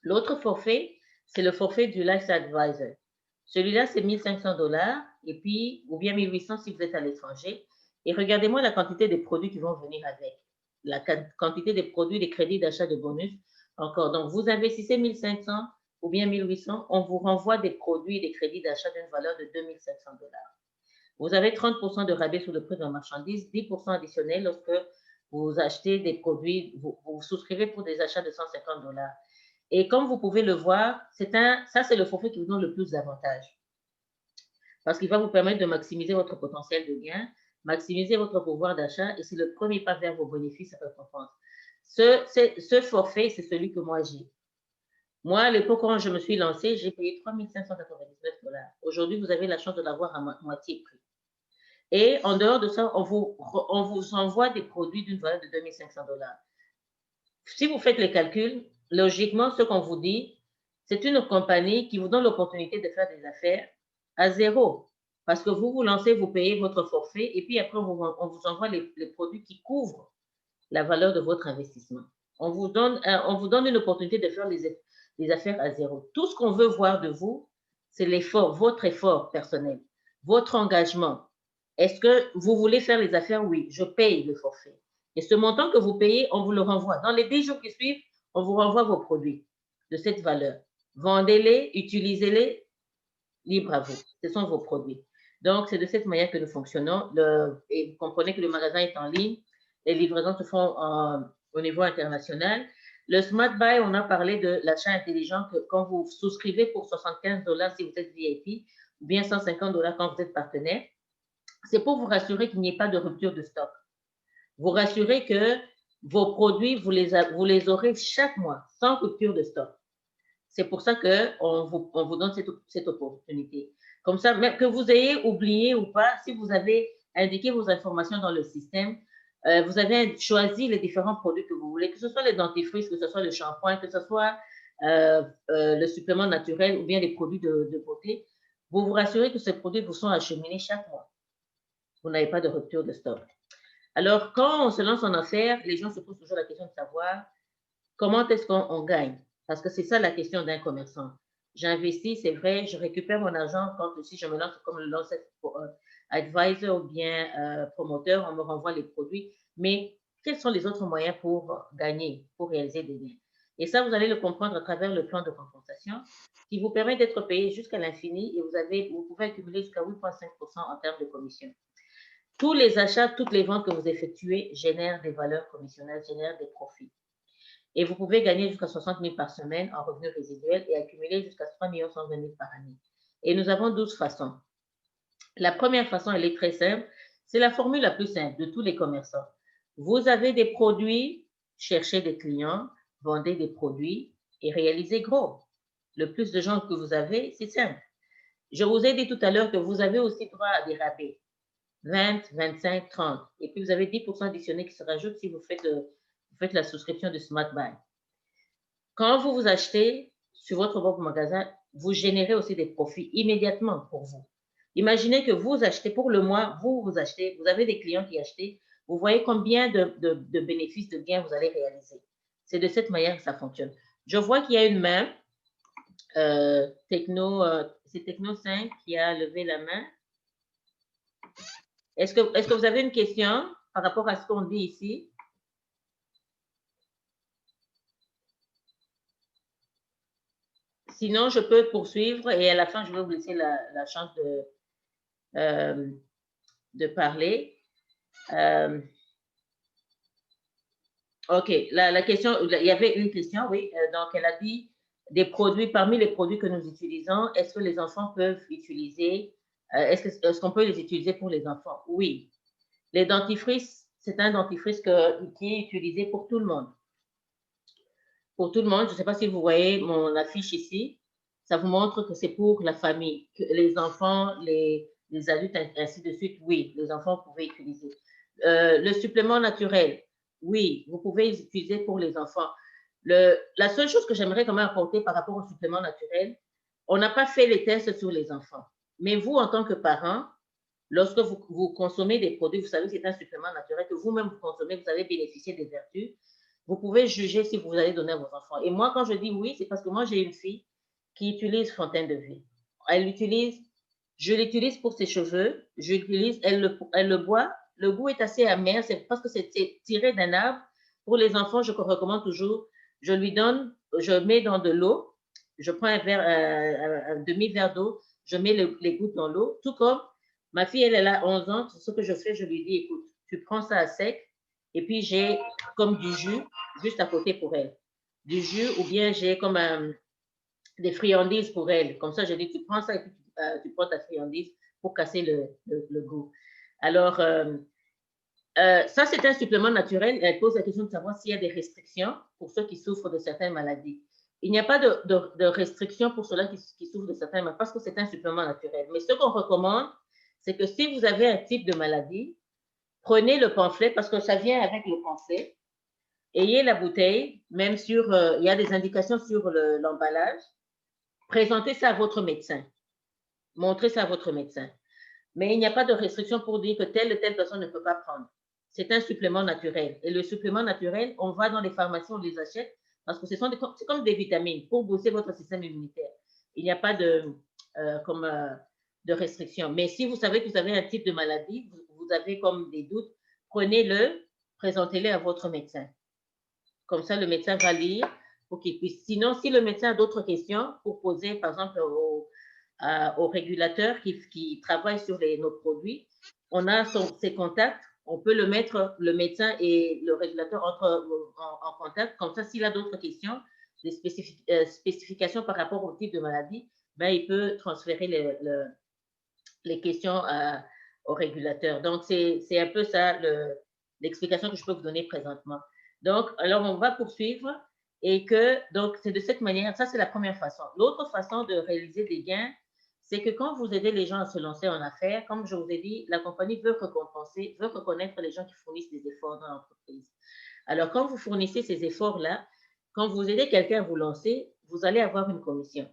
L'autre forfait, c'est le forfait du Lifestyle Advisor. Celui-là, c'est $1500 et puis, ou bien 1800 si vous êtes à l'étranger. Et regardez-moi la quantité des produits qui vont venir avec. La quantité des produits, des crédits d'achat de bonus. Encore. Donc, vous investissez 1500 ou bien 1800, on vous renvoie des produits et des crédits d'achat d'une valeur de $2500. Vous avez 30% de rabais sur le prix de la marchandise, 10% additionnel lorsque vous achetez des produits, vous souscrivez pour des achats de $150. Et comme vous pouvez le voir, ça c'est le forfait qui vous donne le plus d'avantages. Parce qu'il va vous permettre de maximiser votre potentiel de gain, maximiser votre pouvoir d'achat et c'est le premier pas vers vos bénéfices et récompenses. Ce forfait, c'est celui que moi j'ai. Moi, à l'époque, quand je me suis lancée, j'ai payé $3599. Aujourd'hui, vous avez la chance de l'avoir à moitié prix. Et en dehors de ça, on vous envoie des produits d'une valeur de $2500. Si vous faites les calculs, logiquement, ce qu'on vous dit, c'est une compagnie qui vous donne l'opportunité de faire des affaires à zéro. Parce que vous vous lancez, vous payez votre forfait et puis après, on vous envoie les produits qui couvrent la valeur de votre investissement. On vous donne une opportunité de faire les affaires à zéro. Tout ce qu'on veut voir de vous, c'est l'effort, votre effort personnel, votre engagement. Est-ce que vous voulez faire les affaires? Oui, je paye le forfait. Et ce montant que vous payez, on vous le renvoie. Dans les 10 jours qui suivent, on vous renvoie vos produits de cette valeur. Vendez-les, utilisez-les, libre à vous. Ce sont vos produits. Donc, c'est de cette manière que nous fonctionnons. Et vous comprenez que le magasin est en ligne. Les livraisons se font au niveau international. Le Smart Buy, on a parlé de l'achat intelligent que quand vous souscrivez pour $75 si vous êtes VIP ou bien $150 quand vous êtes partenaire. C'est pour vous rassurer qu'il n'y ait pas de rupture de stock. Vous rassurer que vos produits, vous les aurez chaque mois, sans rupture de stock. C'est pour ça qu'on vous donne cette opportunité. Comme ça, même que vous ayez oublié ou pas, si vous avez indiqué vos informations dans le système, vous avez choisi les différents produits que vous voulez, que ce soit les dentifrices, que ce soit le shampoing, que ce soit le supplément naturel ou bien les produits de beauté, vous vous rassurez que ces produits vous sont acheminés chaque mois. Vous n'avez pas de rupture de stock. Alors, quand on se lance en affaires, les gens se posent toujours la question de savoir comment est-ce qu'on gagne. Parce que c'est ça la question d'un commerçant. J'investis, c'est vrai, je récupère mon argent quand si je me lance comme le lance advisor ou bien promoteur, on me renvoie les produits. Mais quels sont les autres moyens pour gagner, pour réaliser des gains? Et ça, vous allez le comprendre à travers le plan de compensation qui vous permet d'être payé jusqu'à l'infini et vous pouvez accumuler jusqu'à 8,5% en termes de commission. Tous les achats, toutes les ventes que vous effectuez génèrent des valeurs commissionnelles, génèrent des profits. Et vous pouvez gagner jusqu'à 60 000 par semaine en revenus résiduels et accumuler jusqu'à 3 120 000 par année. Et nous avons 12 façons. La première façon, elle est très simple. C'est la formule la plus simple de tous les commerçants. Vous avez des produits, cherchez des clients, vendez des produits et réalisez gros. Le plus de gens que vous avez, c'est simple. Je vous ai dit tout à l'heure que vous avez aussi droit à des rabais. 20, 25, 30. Et puis, vous avez 10% additionnés qui se rajoutent si vous faites la souscription de Smart Buy. Quand vous vous achetez sur votre propre magasin, vous générez aussi des profits immédiatement pour vous. Imaginez que vous achetez pour le mois, vous achetez, vous avez des clients qui achètent, vous voyez combien de bénéfices, de gains vous allez réaliser. C'est de cette manière que ça fonctionne. Je vois qu'il y a une main, c'est Techno 5 qui a levé la main. Est-ce que vous avez une question par rapport à ce qu'on dit ici? Sinon, je peux poursuivre et à la fin, je vais vous laisser la chance de parler. OK, la question, il y avait une question, oui. Donc, elle a dit, parmi les produits que nous utilisons, est-ce que les enfants peuvent utiliser, est-ce qu'on peut les utiliser pour les enfants? Oui. Les dentifrices, c'est un dentifrice qui est utilisé pour tout le monde. Pour tout le monde, je ne sais pas si vous voyez mon affiche ici, ça vous montre que c'est pour la famille, que les enfants, les adultes, ainsi de suite, oui, les enfants pouvaient utiliser. Le supplément naturel, oui, vous pouvez l'utiliser pour les enfants. La seule chose que j'aimerais quand même apporter par rapport au supplément naturel, on n'a pas fait les tests sur les enfants. Mais vous, en tant que parent, lorsque vous consommez des produits, vous savez que c'est un supplément naturel que vous-même vous consommez, vous allez bénéficier des vertus. Vous pouvez juger si vous allez donner à vos enfants. Et moi, quand je dis oui, c'est parce que moi, j'ai une fille qui utilise Fontaine de Vie. Je l'utilise pour ses cheveux, elle le boit. Le goût est assez amer, c'est parce que c'est tiré d'un arbre. Pour les enfants, je recommande toujours, je mets dans de l'eau, je prends un demi-verre d'eau, je mets les gouttes dans l'eau, tout comme ma fille, elle a 11 ans, ce que je fais, je lui dis, écoute, tu prends ça à sec, et puis j'ai comme du jus juste à côté pour elle. Du jus, ou bien j'ai comme des friandises pour elle. Comme ça, je dis, tu prends ça et puis tu prends ta friandise pour casser le goût. Alors, ça, c'est un supplément naturel. Elle pose la question de savoir s'il y a des restrictions pour ceux qui souffrent de certaines maladies. Il n'y a pas de restrictions pour ceux-là qui souffrent de certaines maladies parce que c'est un supplément naturel. Mais ce qu'on recommande, c'est que si vous avez un type de maladie, prenez le pamphlet parce que ça vient avec le pamphlet. Ayez la bouteille, même il y a des indications sur l'emballage. Présentez ça à votre médecin. Montrez ça à votre médecin. Mais il n'y a pas de restriction pour dire que telle ou telle personne ne peut pas prendre. C'est un supplément naturel. Et le supplément naturel, on va dans les pharmacies, on les achète parce que c'est comme des vitamines pour booster votre système immunitaire. Il n'y a pas de restriction. Mais si vous savez que vous avez un type de maladie, vous avez comme des doutes, prenez-le, présentez-le à votre médecin. Comme ça, le médecin va lire pour qu'il puisse. Sinon, si le médecin a d'autres questions pour poser, par exemple, au régulateur qui travaille sur nos produits, on a ses contacts, on peut le mettre, le médecin et le régulateur entrent en contact. Comme ça, s'il a d'autres questions, des spécifications par rapport au type de maladie, ben, il peut transférer les questions au régulateur. Donc, c'est un peu ça l'explication que je peux vous donner présentement. Donc, alors, on va poursuivre et donc, c'est de cette manière, ça, c'est la première façon. L'autre façon de réaliser des gains, c'est que quand vous aidez les gens à se lancer en affaires, comme je vous ai dit, la compagnie veut récompenser, veut reconnaître les gens qui fournissent des efforts dans l'entreprise. Alors, quand vous fournissez ces efforts-là, quand vous aidez quelqu'un à vous lancer, vous allez avoir une commission.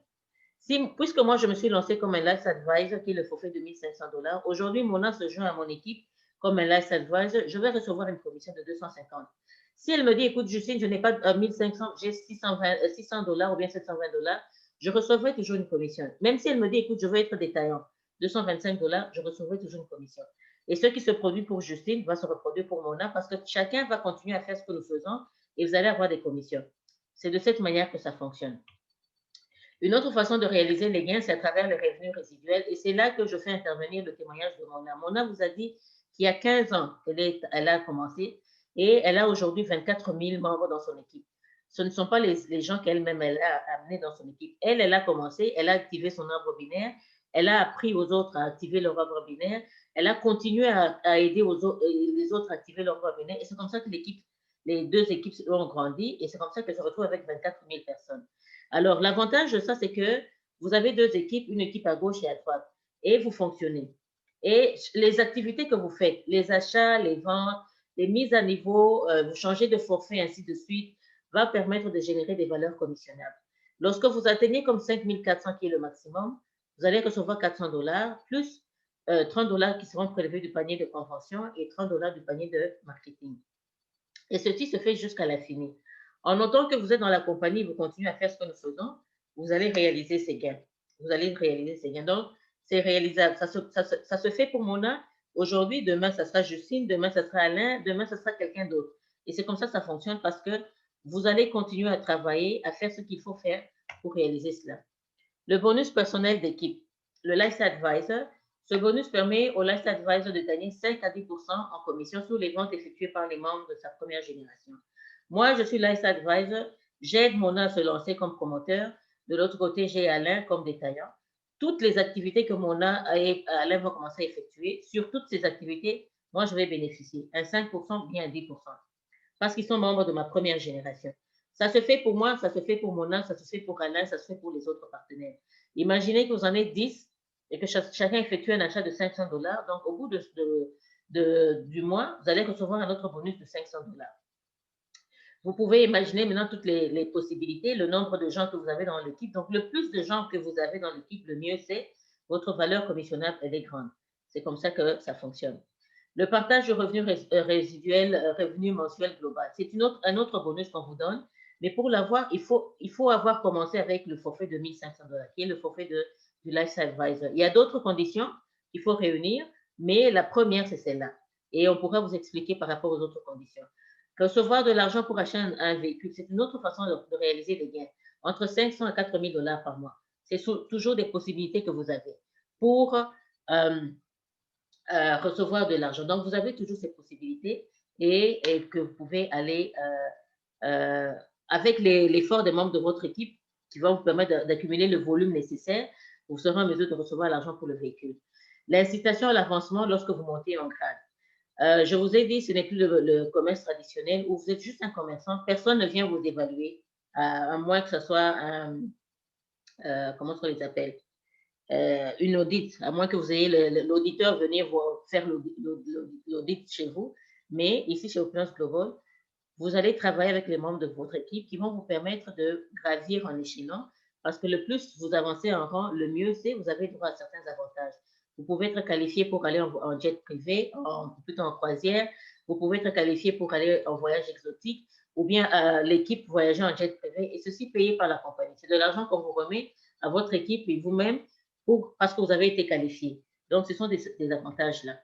Puisque moi, je me suis lancée comme un Life Advisor, qui est le forfait de 1 500 $, aujourd'hui, Mona se joint à mon équipe comme un Life Advisor, je vais recevoir une commission de 250. Si elle me dit, écoute, Justine, je n'ai pas 1500, j'ai 600 $ ou bien 720 $, je recevrai toujours une commission. Même si elle me dit, écoute, je veux être détaillant, 225 $, je recevrai toujours une commission. Et ce qui se produit pour Justine va se reproduire pour Mona parce que chacun va continuer à faire ce que nous faisons et vous allez avoir des commissions. C'est de cette manière que ça fonctionne. Une autre façon de réaliser les gains, c'est à travers les revenus résiduels. Et c'est là que je fais intervenir le témoignage de Mona. Mona vous a dit qu'il y a 15 ans, elle a commencé et elle a aujourd'hui 24 000 membres dans son équipe. Ce ne sont pas les gens qu'elle-même elle a amenés dans son équipe. Elle a commencé, elle a activé son arbre binaire elle a appris aux autres à activer leur arbre binaire, elle a continué à aider les autres à activer leur arbre binaire, et c'est comme ça que les deux équipes ont grandi, et c'est comme ça qu'elles se retrouvent avec 24 000 personnes. Alors, l'avantage de ça, c'est que vous avez deux équipes, une équipe à gauche et à droite, et vous fonctionnez. Et les activités que vous faites, les achats, les ventes, les mises à niveau, vous changez de forfait, ainsi de suite, va permettre de générer des valeurs commissionnables. Lorsque vous atteignez comme 5 400 qui est le maximum, vous allez recevoir 400 $, plus 30 $ qui seront prélevés du panier de convention et 30 $ du panier de marketing. Et ceci se fait jusqu'à l'infini. En notant que vous êtes dans la compagnie, vous continuez à faire ce que nous faisons, vous allez réaliser ces gains. Vous allez réaliser ces gains. Donc, c'est réalisable. Ça se fait pour Mona. Aujourd'hui, demain, ça sera Justine, demain, ça sera Alain, demain, ça sera quelqu'un d'autre. Et c'est comme ça que ça fonctionne parce que vous allez continuer à travailler, à faire ce qu'il faut faire pour réaliser cela. Le bonus personnel d'équipe, le Lifestyle Advisor. Ce bonus permet au Lifestyle Advisor de gagner 5 à 10 % en commission sur les ventes effectuées par les membres de sa première génération. Moi, je suis Lifestyle Advisor. J'aide Mona à se lancer comme promoteur. De l'autre côté, j'ai Alain comme détaillant. Toutes les activités que Mona et Alain vont commencer à effectuer, sur toutes ces activités, moi, je vais bénéficier. Un 5 % bien 10 %. Parce qu'ils sont membres de ma première génération. Ça se fait pour moi, ça se fait pour Mona, ça se fait pour Alain, ça se fait pour les autres partenaires. Imaginez que vous en êtes 10 et que chacun effectue un achat de 500 $. Donc, au bout du mois, vous allez recevoir un autre bonus de 500 $. Vous pouvez imaginer maintenant toutes les possibilités, le nombre de gens que vous avez dans l'équipe. Donc, le plus de gens que vous avez dans l'équipe, le mieux c'est. Votre valeur commissionnable, elle est grande. C'est comme ça que ça fonctionne. Le partage de revenus résiduels, revenu mensuel global, c'est un autre bonus qu'on vous donne. Mais pour l'avoir, il faut avoir commencé avec le forfait de 1 500 $, qui est le forfait du Lifestyle Advisor. Il y a d'autres conditions qu'il faut réunir, mais la première, c'est celle-là. Et on pourra vous expliquer par rapport aux autres conditions. Recevoir de l'argent pour acheter un véhicule, c'est une autre façon de réaliser des gains. Entre 500 à 4 000 $ par mois. C'est toujours des possibilités que vous avez pour recevoir de l'argent. Donc, vous avez toujours ces possibilités et que vous pouvez aller avec l'effort des membres de votre équipe qui va vous permettre d'accumuler le volume nécessaire, vous serez en mesure de recevoir l'argent pour le véhicule. L'incitation à l'avancement lorsque vous montez en grade. Je vous ai dit, ce n'est plus le commerce traditionnel où vous êtes juste un commerçant, personne ne vient vous évaluer, à moins que ce soit comment on les appelle, une audit, à moins que vous ayez l'auditeur venir faire l'audit chez vous. Mais ici, chez Opulence Global, vous allez travailler avec les membres de votre équipe qui vont vous permettre de gravir en échelon parce que le plus vous avancez en rang, le mieux c'est, vous avez droit à certains avantages. Vous pouvez être qualifié pour aller en jet privé, plutôt en croisière. Vous pouvez être qualifié pour aller en voyage exotique ou bien l'équipe voyager en jet privé et ceci payé par la compagnie. C'est de l'argent qu'on vous remet à votre équipe et vous-même parce que vous avez été qualifié. Donc, ce sont des avantages-là.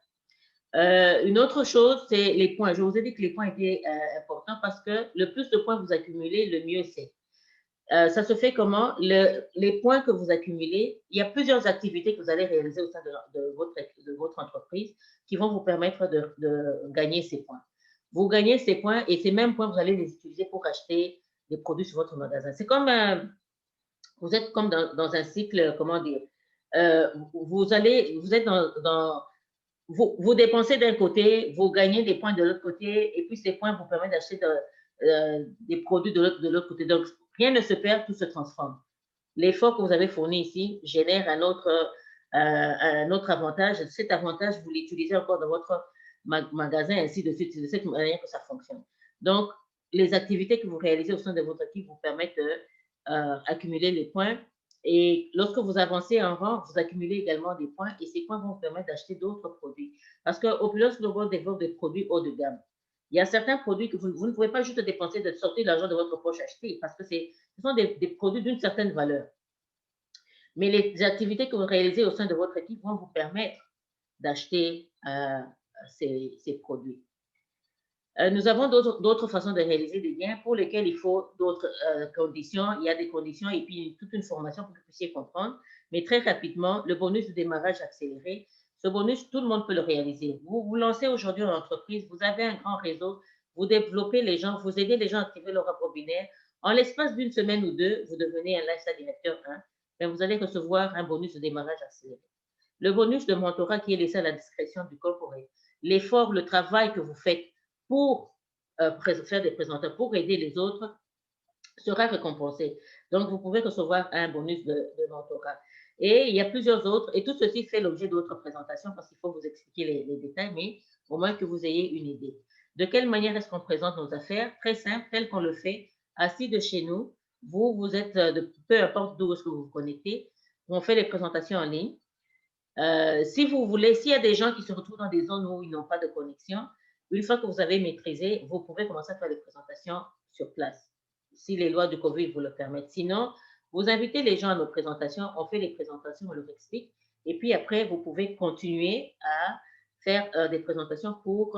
Une autre chose, c'est les points. Je vous ai dit que les points étaient importants parce que le plus de points vous accumulez, le mieux c'est. Ça se fait comment? Les points que vous accumulez, il y a plusieurs activités que vous allez réaliser au sein de votre entreprise qui vont vous permettre de gagner ces points. Vous gagnez ces points et ces mêmes points, vous allez les utiliser pour acheter des produits sur votre magasin. C'est comme, vous êtes comme dans un cycle, comment dire, vous êtes vous dépensez d'un côté, vous gagnez des points de l'autre côté, et puis ces points vous permettent d'acheter des produits de l'autre côté. Donc, rien ne se perd, tout se transforme. L'effort que vous avez fourni ici génère un autre avantage. Cet avantage, vous l'utilisez encore dans votre magasin, ainsi de suite. C'est de cette manière que ça fonctionne. Donc, les activités que vous réalisez au sein de votre équipe vous permettent d'accumuler les points. Et lorsque vous avancez en rang, vous accumulez également des points et ces points vont vous permettre d'acheter d'autres produits. Parce que Opulence Global développe des produits haut de gamme. Il y a certains produits que vous ne pouvez pas juste dépenser, de sortir l'argent de votre poche acheter parce que ce sont des produits d'une certaine valeur. Mais les activités que vous réalisez au sein de votre équipe vont vous permettre d'acheter ces produits. Nous avons d'autres façons de réaliser des gains pour lesquels il faut d'autres conditions. Il y a des conditions et puis toute une formation pour que vous puissiez comprendre. Mais très rapidement, le bonus de démarrage accéléré, ce bonus, tout le monde peut le réaliser. Vous vous lancez aujourd'hui en entreprise, vous avez un grand réseau, vous développez les gens, vous aidez les gens à activer leur arbre binaire. En l'espace d'une semaine ou deux, vous devenez un lifestyle directeur 1 ben, vous allez recevoir un bonus de démarrage accéléré. Le bonus de mentorat qui est laissé à la discrétion du corporate, l'effort, le travail que vous faites pour faire des présentations, pour aider les autres, sera récompensé. Donc, vous pouvez recevoir un bonus de mentorat. Et il y a plusieurs autres, et tout ceci fait l'objet d'autres présentations parce qu'il faut vous expliquer les détails, mais au moins que vous ayez une idée. De quelle manière est-ce qu'on présente nos affaires? Très simple, tel qu'on le fait, assis de chez nous. Vous êtes, peu importe d'où est-ce que vous vous connectez, on fait les présentations en ligne. Si vous voulez, s'il y a des gens qui se retrouvent dans des zones où ils n'ont pas de connexion, une fois que vous avez maîtrisé, vous pouvez commencer à faire les présentations sur place, si les lois du COVID vous le permettent. Sinon, vous invitez les gens à nos présentations, on fait les présentations, on leur explique, et puis après, vous pouvez continuer à faire des présentations pour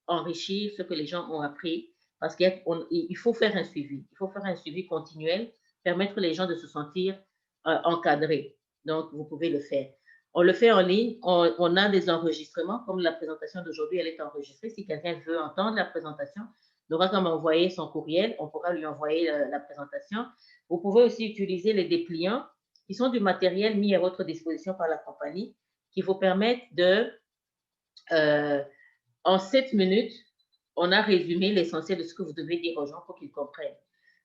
enrichir ce que les gens ont appris, parce qu'il faut faire un suivi. Il faut faire un suivi continuel, permettre les gens de se sentir encadrés. Donc, vous pouvez le faire. On le fait en ligne, on a des enregistrements, comme la présentation d'aujourd'hui, elle est enregistrée. Si quelqu'un veut entendre la présentation, il aura comme envoyer son courriel, on pourra lui envoyer la présentation. Vous pouvez aussi utiliser les dépliants, qui sont du matériel mis à votre disposition par la compagnie, qui vous permettent de, en 7 minutes, on a résumé l'essentiel de ce que vous devez dire aux gens pour qu'ils comprennent.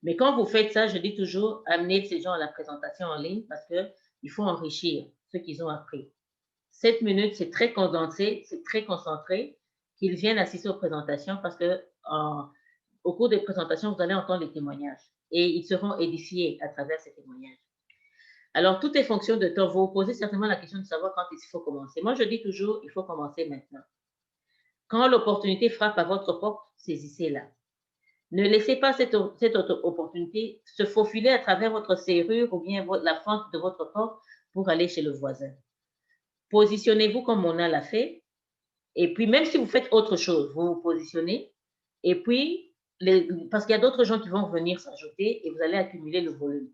Mais quand vous faites ça, je dis toujours, amenez ces gens à la présentation en ligne parce qu'il faut enrichir ce qu'ils ont appris. 7 minutes, c'est très condensé, c'est très concentré, qu'ils viennent assister aux présentations parce que au cours des présentations, vous allez entendre les témoignages et ils seront édifiés à travers ces témoignages. Alors, tout est fonction de temps. Vous vous posez certainement la question de savoir quand il faut commencer. Moi, je dis toujours, il faut commencer maintenant. Quand l'opportunité frappe à votre porte, saisissez-la. Ne laissez pas cette opportunité se faufiler à travers votre serrure ou bien la fente de votre porte pour aller chez le voisin. Positionnez-vous comme Mona l'a fait. Et puis, même si vous faites autre chose, vous vous positionnez. Et puis, parce qu'il y a d'autres gens qui vont venir s'ajouter et vous allez accumuler le volume.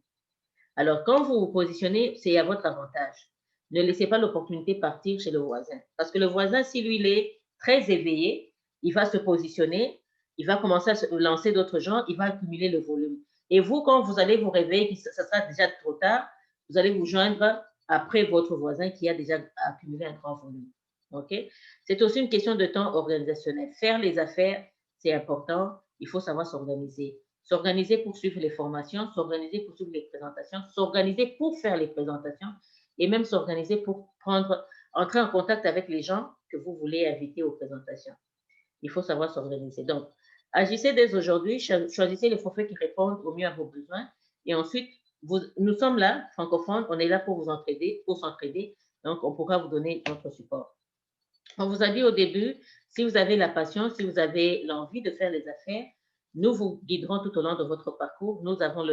Alors, quand vous vous positionnez, c'est à votre avantage. Ne laissez pas l'opportunité partir chez le voisin. Parce que le voisin, si lui, il est très éveillé, il va se positionner, il va commencer à se lancer d'autres gens, il va accumuler le volume. Et vous, quand vous allez vous réveiller, ça sera déjà trop tard, vous allez vous joindre après votre voisin qui a déjà accumulé un grand volume. OK? C'est aussi une question de temps organisationnel. Faire les affaires, c'est important. Il faut savoir s'organiser. S'organiser pour suivre les formations, s'organiser pour suivre les présentations, s'organiser pour faire les présentations et même s'organiser pour entrer en contact avec les gens que vous voulez inviter aux présentations. Il faut savoir s'organiser. Donc, agissez dès aujourd'hui, choisissez les forfaits qui répondent au mieux à vos besoins et ensuite, nous sommes là, francophones, on est là pour vous entraider, pour s'entraider, donc on pourra vous donner notre support. On vous a dit au début, si vous avez la passion, si vous avez l'envie de faire les affaires, nous vous guiderons tout au long de votre parcours. Nous avons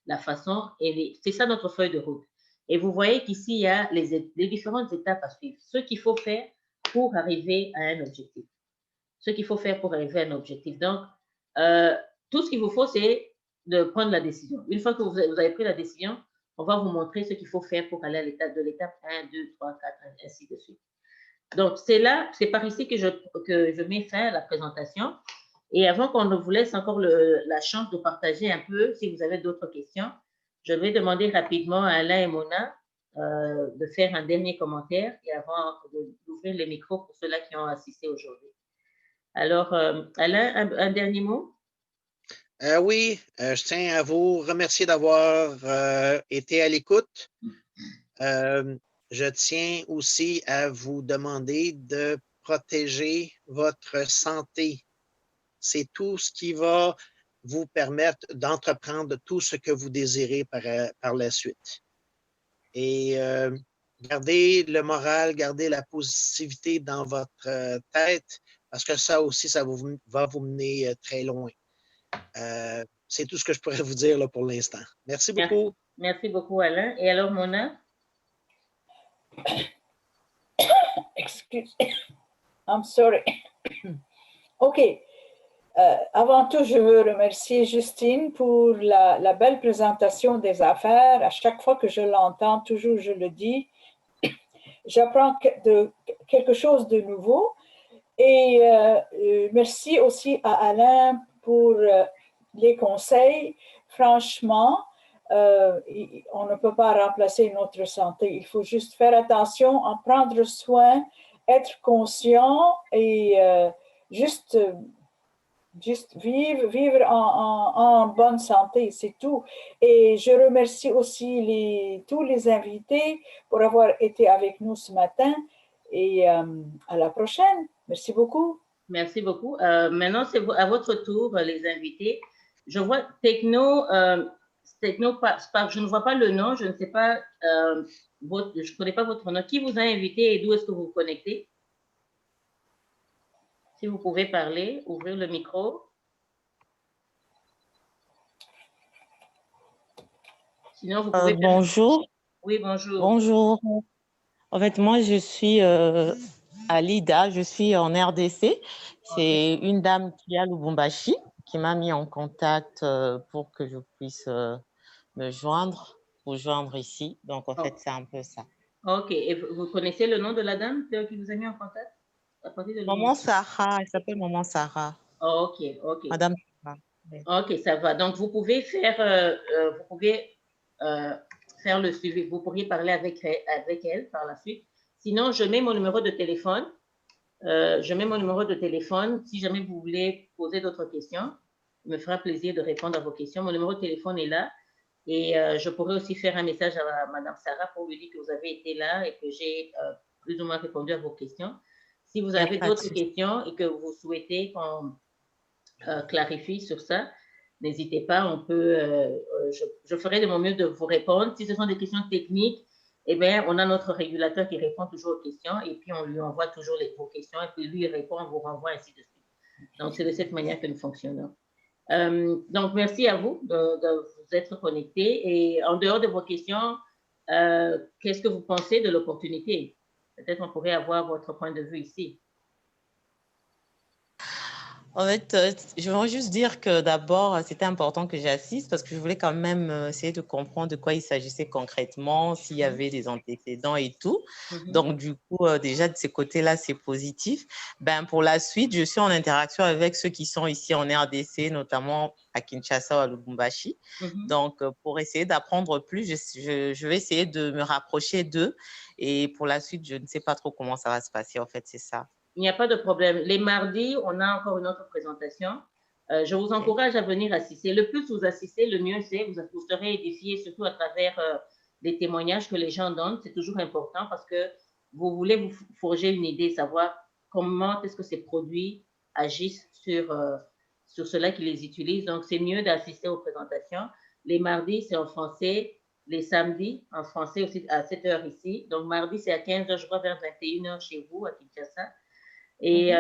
la façon et c'est ça notre feuille de route. Et vous voyez qu'ici, il y a les différentes étapes à suivre. Ce qu'il faut faire pour arriver à un objectif. Ce qu'il faut faire pour arriver à un objectif. Donc, tout ce qu'il vous faut, c'est de prendre la décision. Une fois que vous avez pris la décision, on va vous montrer ce qu'il faut faire pour aller à l'étape 1, 2, 3, 4, ainsi de suite. Donc, c'est par ici que je mets fin à la présentation. Et avant qu'on vous laisse encore la chance de partager un peu, si vous avez d'autres questions, je vais demander rapidement à Alain et Mona de faire un dernier commentaire et avant d'ouvrir les micros pour ceux-là qui ont assisté aujourd'hui. Alors, Alain, un dernier mot? Oui, je tiens à vous remercier d'avoir été à l'écoute. Je tiens aussi à vous demander de protéger votre santé. C'est tout ce qui va vous permettre d'entreprendre tout ce que vous désirez par la suite. Et gardez le moral, gardez la positivité dans votre tête, parce que ça aussi, ça va vous mener très loin. C'est tout ce que je pourrais vous dire là, pour l'instant. Merci beaucoup. Merci beaucoup, Alain. Et alors, Mona? Excuse. I'm sorry. OK. Avant tout, je veux remercier Justine pour la belle présentation des affaires. À chaque fois que je l'entends, toujours je le dis, j'apprends quelque chose de nouveau. Et merci aussi à Alain pour les conseils. Franchement, on ne peut pas remplacer notre santé. Il faut juste faire attention, en prendre soin, être conscient et juste vivre en bonne santé, c'est tout. Et je remercie aussi tous les invités pour avoir été avec nous ce matin. Et à la prochaine. Merci beaucoup. Merci beaucoup. Maintenant, c'est à votre tour, les invités. Je vois Techno, je ne vois pas le nom, je ne sais pas, je ne connais pas votre nom. Qui vous a invité et d'où est-ce que vous vous connectez? Si vous pouvez parler, ouvrir le micro. Sinon, vous pouvez... Bonjour. Oui, bonjour. Bonjour. En fait, moi, je suis Alida, je suis en RDC. C'est une dame qui est à Lubumbashi qui m'a mis en contact pour que je puisse me joindre, vous joindre ici. Donc, en fait, c'est un peu ça. OK. Et vous connaissez le nom de la dame qui vous a mis en contact? Maman Sarah, elle s'appelle Maman Sarah. Oh, OK, OK. Madame Sarah. Oui. OK, ça va. Donc, vous pouvez faire, faire le suivi. Vous pourriez parler avec elle par la suite. Sinon, je mets mon numéro de téléphone. Si jamais vous voulez poser d'autres questions, il me fera plaisir de répondre à vos questions. Mon numéro de téléphone est là. Et je pourrais aussi faire un message à Madame Sarah pour lui dire que vous avez été là et que j'ai plus ou moins répondu à vos questions. Si vous avez d'autres questions et que vous souhaitez qu'on clarifie sur ça, n'hésitez pas, on peut, je ferai de mon mieux de vous répondre. Si ce sont des questions techniques, eh bien, on a notre régulateur qui répond toujours aux questions et puis on lui envoie toujours vos questions et puis lui il répond, on vous renvoie ainsi de suite. Donc, c'est de cette manière que nous fonctionnons. Donc, merci à vous de vous être connectés. Et en dehors de vos questions, qu'est-ce que vous pensez de l'opportunité? Peut-être on pourrait avoir votre point de vue ici. En fait, je veux juste dire que d'abord, c'était important que j'assiste parce que je voulais quand même essayer de comprendre de quoi il s'agissait concrètement, s'il y avait des antécédents et tout. Donc, du coup, déjà, de ces côtés-là, c'est positif. Ben, pour la suite, je suis en interaction avec ceux qui sont ici en RDC, notamment à Kinshasa ou à Lubumbashi. Donc, pour essayer d'apprendre plus, je vais essayer de me rapprocher d'eux. Et pour la suite, je ne sais pas trop comment ça va se passer. En fait, c'est ça. Il n'y a pas de problème. Les mardis, on a encore une autre présentation. Je vous encourage à venir assister. Le plus vous assistez, le mieux c'est. Vous serez édifiés, surtout à travers les témoignages que les gens donnent. C'est toujours important parce que vous voulez vous forger une idée, savoir comment est-ce que ces produits agissent sur ceux-là qui les utilisent. Donc, c'est mieux d'assister aux présentations. Les mardis, c'est en français. Les samedis, en français aussi à 7 h ici. Donc, mardi, c'est à 15 h, je crois, vers 21 h chez vous, à Kinshasa. Et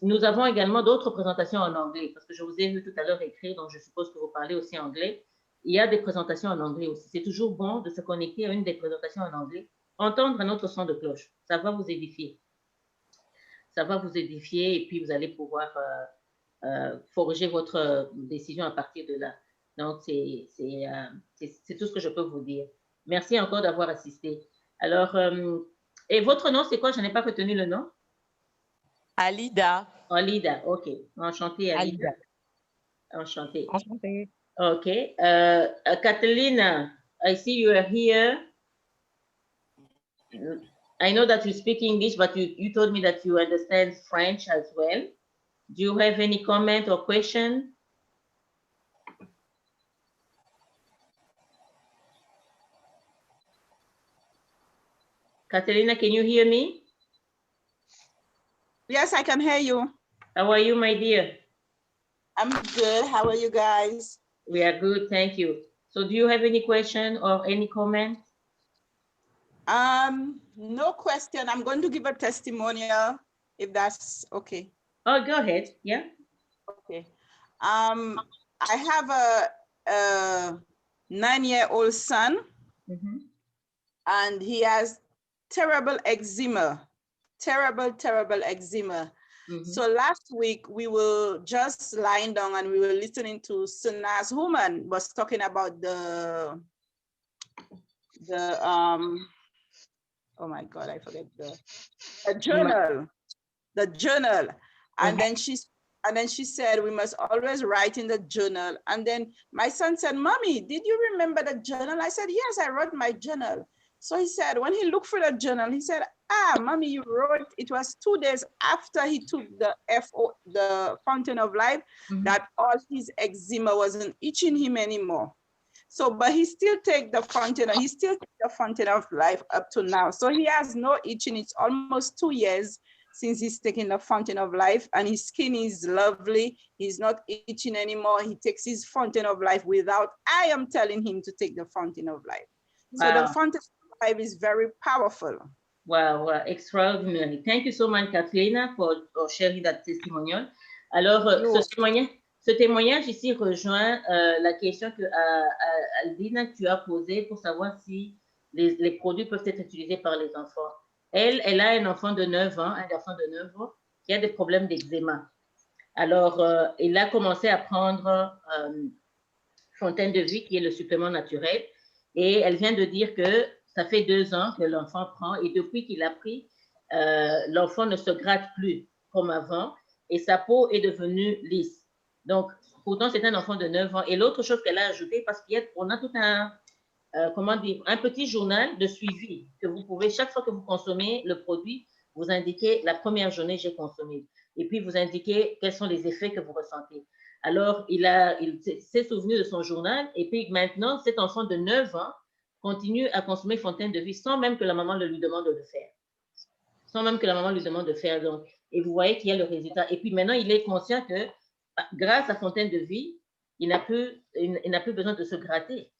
nous avons également d'autres présentations en anglais, parce que je vous ai vu tout à l'heure écrire, donc je suppose que vous parlez aussi anglais. Il y a des présentations en anglais aussi. C'est toujours bon de se connecter à une des présentations en anglais, entendre un autre son de cloche. Ça va vous édifier. Ça va vous édifier et puis vous allez pouvoir forger votre décision à partir de là. Donc, c'est tout ce que je peux vous dire. Merci encore d'avoir assisté. Alors, et votre nom, c'est quoi? Je n'ai pas retenu le nom. Alida. Alida, OK. Enchantée, Alida. Enchantée. Enchantée. OK. Catalina, I see you are here. I know that you speak English, but you told me that you understand French as well. Do you have any comment or question? Catalina, can you hear me? Yes, I can hear you. How are you, my dear? I'm good. How are you guys? We are good, thank you. So do you have any question or any comment? No question. I'm going to give a testimonial, if that's okay. Oh, go ahead. Yeah. Okay. I have a 9-year-old son, and he has terrible eczema, terrible eczema. So last week we were just lying down and we were listening to Suna's woman was talking about the oh my God, I forget the journal, and then And then she said, we must always write in the journal. And then my son said, Mommy, did you remember the journal? I said, yes, I wrote my journal. So he said, when he looked for the journal, he said, Mommy, you wrote, it was 2 days after he took the Fountain of Life, that all his eczema wasn't itching him anymore. So, but he still take the Fountain of Life up to now. So he has no itching. It's almost 2 years since he's taking the Fountain of Life, and his skin is lovely. He's not itching anymore. He takes his Fountain of Life without I am telling him to take the Fountain of Life. Wow. So the Fountain of Life is very powerful. Wow, wow, extraordinary. Thank you so much, Katrina, for sharing that testimonial. Alors, ce témoignage ici rejoint la question que Aldina, tu as posée pour savoir si les produits peuvent être utilisés par les enfants. Elle a un enfant de 9 ans, un garçon de 9 ans, qui a des problèmes d'eczéma. Alors, elle a commencé à prendre Fontaine de Vie, qui est le supplément naturel, et elle vient de dire que ça fait 2 ans que l'enfant prend, et depuis qu'il a pris, l'enfant ne se gratte plus comme avant, et sa peau est devenue lisse. Donc, pourtant, c'est un enfant de 9 ans. Et l'autre chose qu'elle a ajouté, parce qu'on a tout un... un petit journal de suivi que vous pouvez, chaque fois que vous consommez le produit, vous indiquez la première journée j'ai consommé et puis vous indiquez quels sont les effets que vous ressentez. Alors, il s'est souvenu de son journal et puis maintenant, cet enfant de 9 ans continue à consommer Fontaine de Vie sans même que la maman lui demande de le faire. Sans même que la maman lui demande de faire. Donc, et vous voyez qu'il y a le résultat. Et puis maintenant, il est conscient que grâce à Fontaine de Vie, il n'a plus besoin de se gratter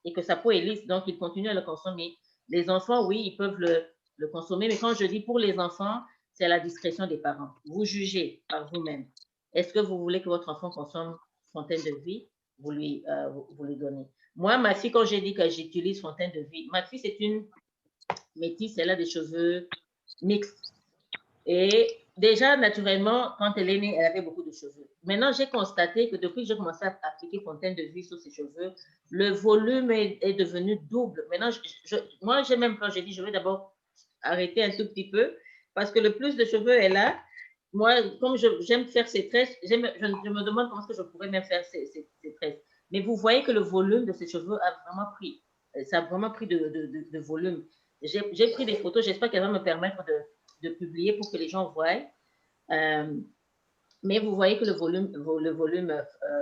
et que sa peau est lisse, donc il continue à le consommer. Les enfants, oui, ils peuvent le consommer, mais quand je dis pour les enfants, c'est à la discrétion des parents. Vous jugez par vous-même. Est-ce que vous voulez que votre enfant consomme Fontaine de Vie? Vous lui donnez. Moi, ma fille, quand j'ai dit que j'utilise Fontaine de Vie, ma fille, c'est une métisse, elle a des cheveux mixtes. Et déjà, naturellement, quand elle est née, elle avait beaucoup de cheveux. Maintenant, j'ai constaté que depuis que j'ai commencé à appliquer Fontaine de Vie sur ses cheveux, le volume est devenu double. Maintenant, moi, j'ai même peur. J'ai dit, je vais d'abord arrêter un tout petit peu parce que le plus de cheveux elle a, moi, comme j'aime faire ses tresses, je me demande comment est-ce que je pourrais même faire ses tresses. Mais vous voyez que le volume de ses cheveux a vraiment pris. Ça a vraiment pris de volume. J'ai pris des photos. J'espère qu'elle va me permettre de publier pour que les gens voient. Mais vous voyez que le volume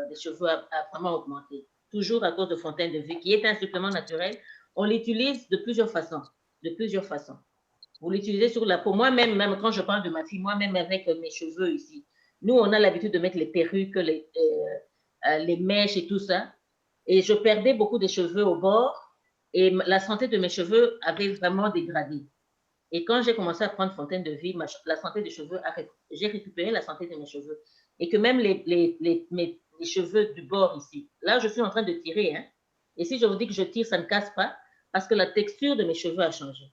des cheveux a vraiment augmenté. Toujours à cause de Fontaine de Vie, qui est un supplément naturel. On l'utilise de plusieurs façons. Vous l'utilisez sur la peau. Moi-même, même quand je parle de ma fille, moi-même avec mes cheveux ici, nous, on a l'habitude de mettre les perruques, les mèches et tout ça. Et je perdais beaucoup de cheveux au bord et la santé de mes cheveux avait vraiment dégradé. Et quand j'ai commencé à prendre Fontaine de Vie, la santé des cheveux, j'ai récupéré la santé de mes cheveux. Et que même mes cheveux du bord ici, là, je suis en train de tirer. Hein, et si je vous dis que je tire, ça ne casse pas parce que la texture de mes cheveux a changé.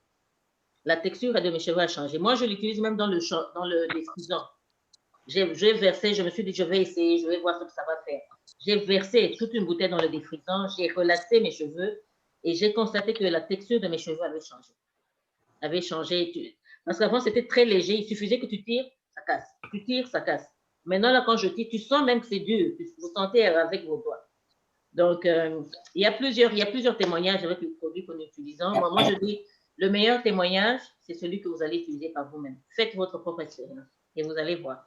La texture de mes cheveux a changé. Moi, je l'utilise même dans le défrisant. J'ai versé, je me suis dit, je vais essayer, je vais voir ce que ça va faire. J'ai versé toute une bouteille dans le défrisant, j'ai relaxé mes cheveux et j'ai constaté que la texture de mes cheveux avait changé. Parce qu'avant, c'était très léger. Il suffisait que tu tires, ça casse. Tu tires, ça casse. Maintenant, là, quand je tire, tu sens même que c'est dur. Vous sentez avec vos doigts. Donc, il y a plusieurs témoignages avec les produits qu'on utilise. Moi, je dis, le meilleur témoignage, c'est celui que vous allez utiliser par vous-même. Faites votre propre expérience et vous allez voir.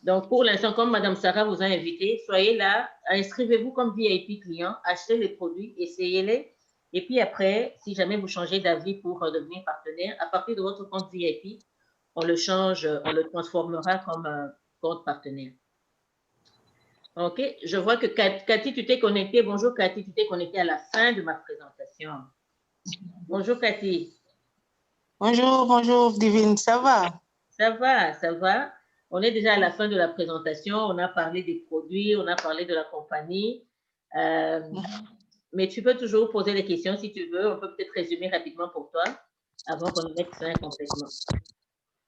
Donc, pour l'instant, comme Mme Sarah vous a invité, soyez là, inscrivez-vous comme VIP client, achetez les produits, essayez-les. Et puis après, si jamais vous changez d'avis pour devenir partenaire, à partir de votre compte VIP, on le change, on le transformera comme un compte partenaire. OK, je vois que Cathy, tu t'es connectée. Bonjour Cathy, tu t'es connectée à la fin de ma présentation. Bonjour Cathy. Bonjour Divine, ça va? Ça va. On est déjà à la fin de la présentation. On a parlé des produits, on a parlé de la compagnie. Mais tu peux toujours poser des questions si tu veux. On peut peut-être résumer rapidement pour toi avant qu'on mette fin complètement.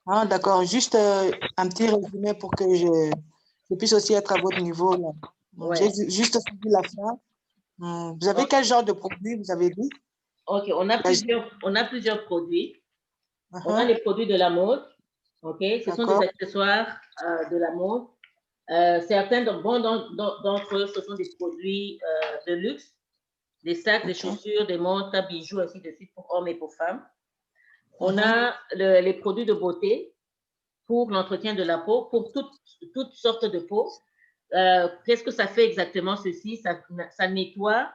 Ah, d'accord. Juste un petit résumé pour que je puisse aussi être à votre niveau. Là. Ouais. J'ai juste suivi la fin. Vous avez quel genre de produit, vous avez dit? OK, on a plusieurs produits. On a les produits de la mode. OK, ce sont des accessoires de la mode. Certains d'entre eux, ce sont des produits de luxe, des sacs, des chaussures, des montres, bijoux, ainsi de suite, pour hommes et pour femmes. On a les produits de beauté pour l'entretien de la peau, pour toutes sortes de peau. Qu'est-ce que ça fait exactement ceci? Ça nettoie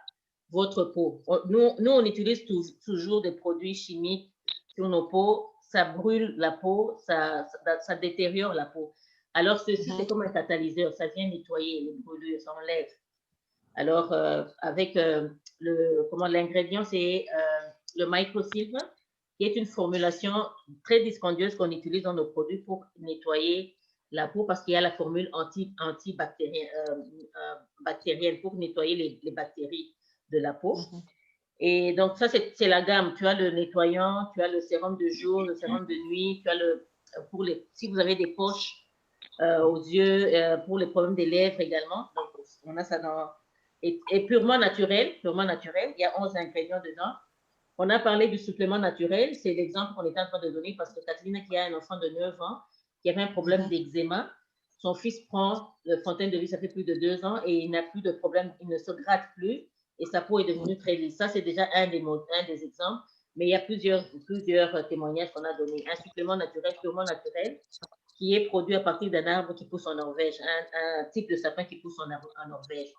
votre peau. Nous, on utilise toujours des produits chimiques sur nos peaux. Ça brûle la peau, ça détériore la peau. Alors, ceci, c'est comme un catalyseur. Ça vient nettoyer les brûlures, ça enlève. Alors, avec l'ingrédient, c'est le Microsilver, qui est une formulation très dispendieuse qu'on utilise dans nos produits pour nettoyer la peau parce qu'il y a la formule antibactérienne pour nettoyer les bactéries de la peau. Et donc, ça, c'est la gamme. Tu as le nettoyant, tu as le sérum de jour, le sérum de nuit, tu as si vous avez des poches aux yeux, pour les problèmes des lèvres également. Donc, on a ça dans... Et purement naturel. Il y a 11 ingrédients dedans. On a parlé du supplément naturel. C'est l'exemple qu'on était en train de donner parce que Catherine, qui a un enfant de 9 ans, qui avait un problème d'eczéma, son fils prend le Fontaine de Vie, ça fait plus de 2 ans, et il n'a plus de problème, il ne se gratte plus, et sa peau est devenue très lisse. Ça, c'est déjà un des exemples, mais il y a plusieurs témoignages qu'on a donnés. Un supplément naturel, purement naturel, qui est produit à partir d'un arbre qui pousse en Norvège, un type de sapin qui pousse en Norvège.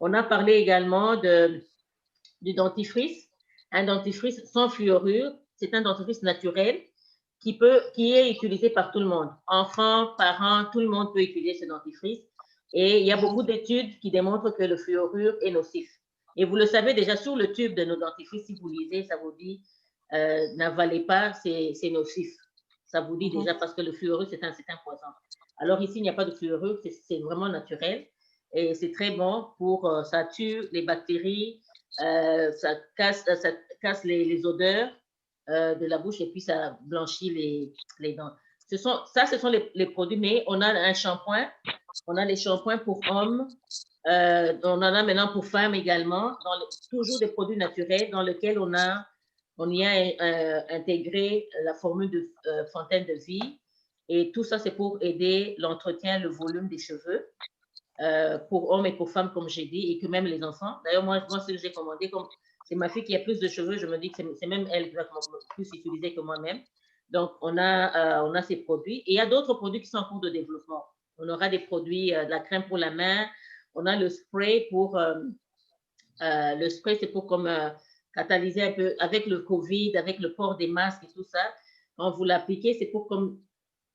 On a parlé également du dentifrice, un dentifrice sans fluorure. C'est un dentifrice naturel qui est utilisé par tout le monde. Enfants, parents, tout le monde peut utiliser ce dentifrice. Et il y a beaucoup d'études qui démontrent que le fluorure est nocif. Et vous le savez déjà sur le tube de nos dentifrices, si vous lisez, ça vous dit n'avalez pas, c'est nocif. Ça vous dit déjà parce que le fluorure, c'est un poison. Alors ici, il n'y a pas de fluorure, c'est vraiment naturel. Et c'est très bon ça tue les bactéries, ça casse les odeurs de la bouche et puis ça blanchit les dents. Ce sont les produits, mais on a un shampoing, on a les shampoings pour hommes, on en a maintenant pour femmes également, toujours des produits naturels dans lesquels on y a intégré la formule de Fontaine de Vie. Et tout ça, c'est pour aider l'entretien, le volume des cheveux. Pour hommes et pour femmes, comme j'ai dit, et que même les enfants. D'ailleurs, moi ce que j'ai commandé, comme c'est ma fille qui a plus de cheveux, je me dis que c'est même elle qui va plus utiliser que moi-même. Donc, on a ces produits. Et il y a d'autres produits qui sont en cours de développement. On aura des produits, de la crème pour la main. On a le spray le spray, c'est pour catalyser un peu avec le COVID, avec le port des masques et tout ça. Quand vous l'appliquez, c'est pour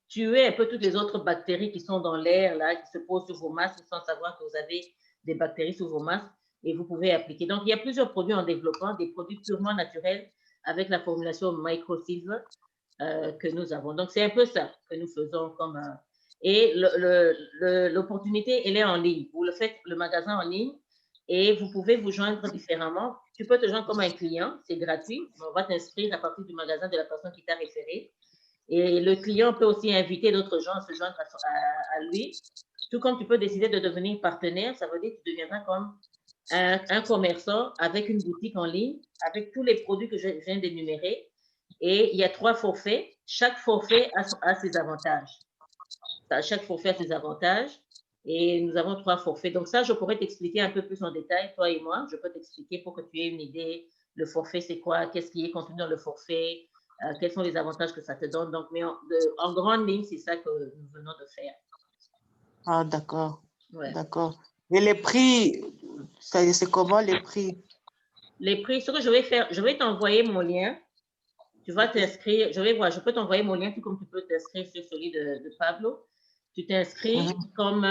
tuer un peu toutes les autres bactéries qui sont dans l'air, là, qui se posent sur vos masques sans savoir que vous avez des bactéries sur vos masques et vous pouvez appliquer. Donc, il y a plusieurs produits en développement, des produits purement naturels avec la formulation Microsilver que nous avons. Donc, c'est un peu ça que nous faisons et l'opportunité, elle est en ligne. Vous le faites, le magasin en ligne, et vous pouvez vous joindre différemment. Tu peux te joindre comme un client, c'est gratuit. On va t'inscrire à partir du magasin de la personne qui t'a référé. Et le client peut aussi inviter d'autres gens à se joindre à lui. Tout comme tu peux décider de devenir partenaire, ça veut dire que tu deviendras comme un commerçant avec une boutique en ligne, avec tous les produits que je viens d'énumérer. Et il y a 3 forfaits. Chaque forfait a ses avantages. Chaque forfait a ses avantages. Et nous avons 3 forfaits. Donc ça, je pourrais t'expliquer un peu plus en détail, toi et moi. Je peux t'expliquer pour que tu aies une idée. Le forfait, c'est quoi? Qu'est-ce qui est contenu dans le forfait? Quels sont les avantages que ça te donne? Donc, mais en grande ligne, c'est ça que nous venons de faire. Ah, d'accord. Ouais. D'accord. Et les prix, c'est comment les prix? Les prix, ce que je vais faire, je vais t'envoyer mon lien. Tu vas t'inscrire, je peux t'envoyer mon lien, tout comme tu peux t'inscrire sur celui de Pablo. Tu t'inscris comme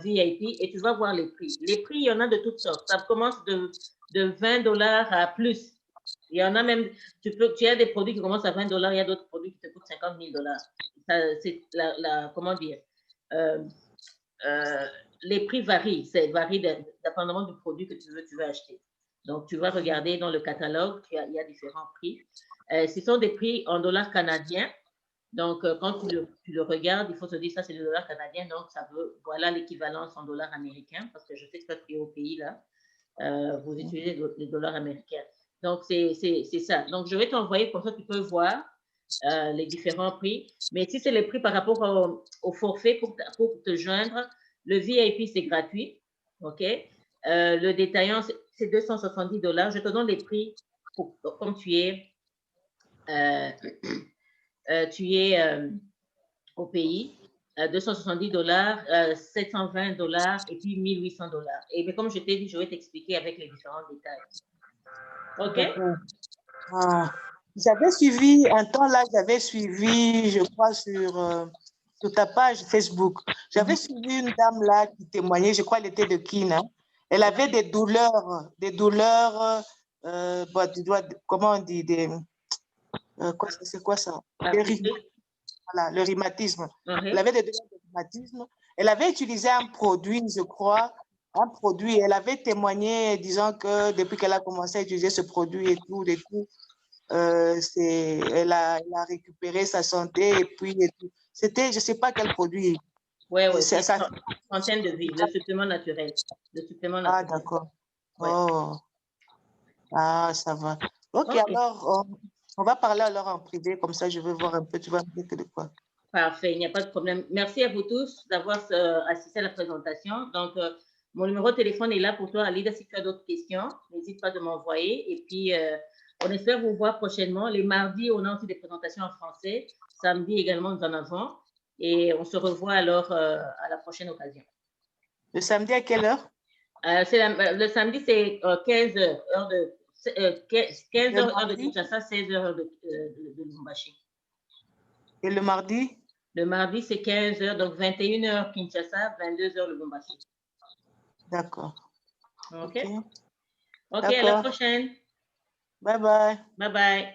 VIP et tu vas voir les prix. Les prix, il y en a de toutes sortes. Ça commence de $20 à plus. Il y en a même, tu as des produits qui commencent à $20, il y a d'autres produits qui te coûtent $50 000. C'est comment dire, les prix varient, dépendamment du produit que tu veux acheter. Donc, tu vas regarder dans le catalogue, il y a différents prix. Ce sont des prix en dollars canadiens. Donc, quand tu le regardes, il faut se dire ça, c'est le dollar canadien. Donc, voilà l'équivalence en dollars américains, parce que je sais que toi, tu es au pays là, vous utilisez les dollars américains. Donc, c'est ça. Donc, je vais t'envoyer, comme ça, tu peux voir les différents prix. Mais si c'est les prix par rapport au forfait pour te joindre, Le VIP, c'est gratuit. OK? Le détaillant, c'est $270. Je te donne les prix comme tu es au pays. $270, $720 et puis $1,800. Et bien, comme je t'ai dit, je vais t'expliquer avec les différents détails. OK? Ah. J'avais suivi, un temps là, j'avais suivi, je crois, sur ta page Facebook. J'avais suivi une dame là qui témoignait, je crois, elle était de Kin. Hein. Elle avait des douleurs, comment on dit, c'est quoi ça? Voilà, le rhumatisme. Elle avait des douleurs de rhumatisme. Elle avait utilisé un produit, je crois, elle avait témoigné disant que depuis qu'elle a commencé à utiliser ce produit et tout, elle a récupéré sa santé et puis c'était, je ne sais pas quel produit. Oui, c'est fontaine de vie, le supplément naturel. Ah, d'accord. Ouais. Oh. Ah, ça va. Ok, alors, on va parler alors en privé, comme ça je veux voir un peu, tu vas me dire de quoi. Parfait, il n'y a pas de problème. Merci à vous tous d'avoir assisté à la présentation. Donc, mon numéro de téléphone est là pour toi, Alida. Si tu as d'autres questions, n'hésite pas de m'envoyer. Et puis, on espère vous voir prochainement. Les mardis, on a aussi des présentations en français. Samedi également, nous en avons. Et on se revoit alors à la prochaine occasion. Le samedi à quelle heure? Le samedi, c'est 15h, heure de 15h heure de Kinshasa, 16h heure de Lubumbashi. Et le mardi? Le mardi, c'est 15h, donc 21h Kinshasa, 22h Lubumbashi. D'accord. OK. OK, à la prochaine. Bye bye. Bye bye.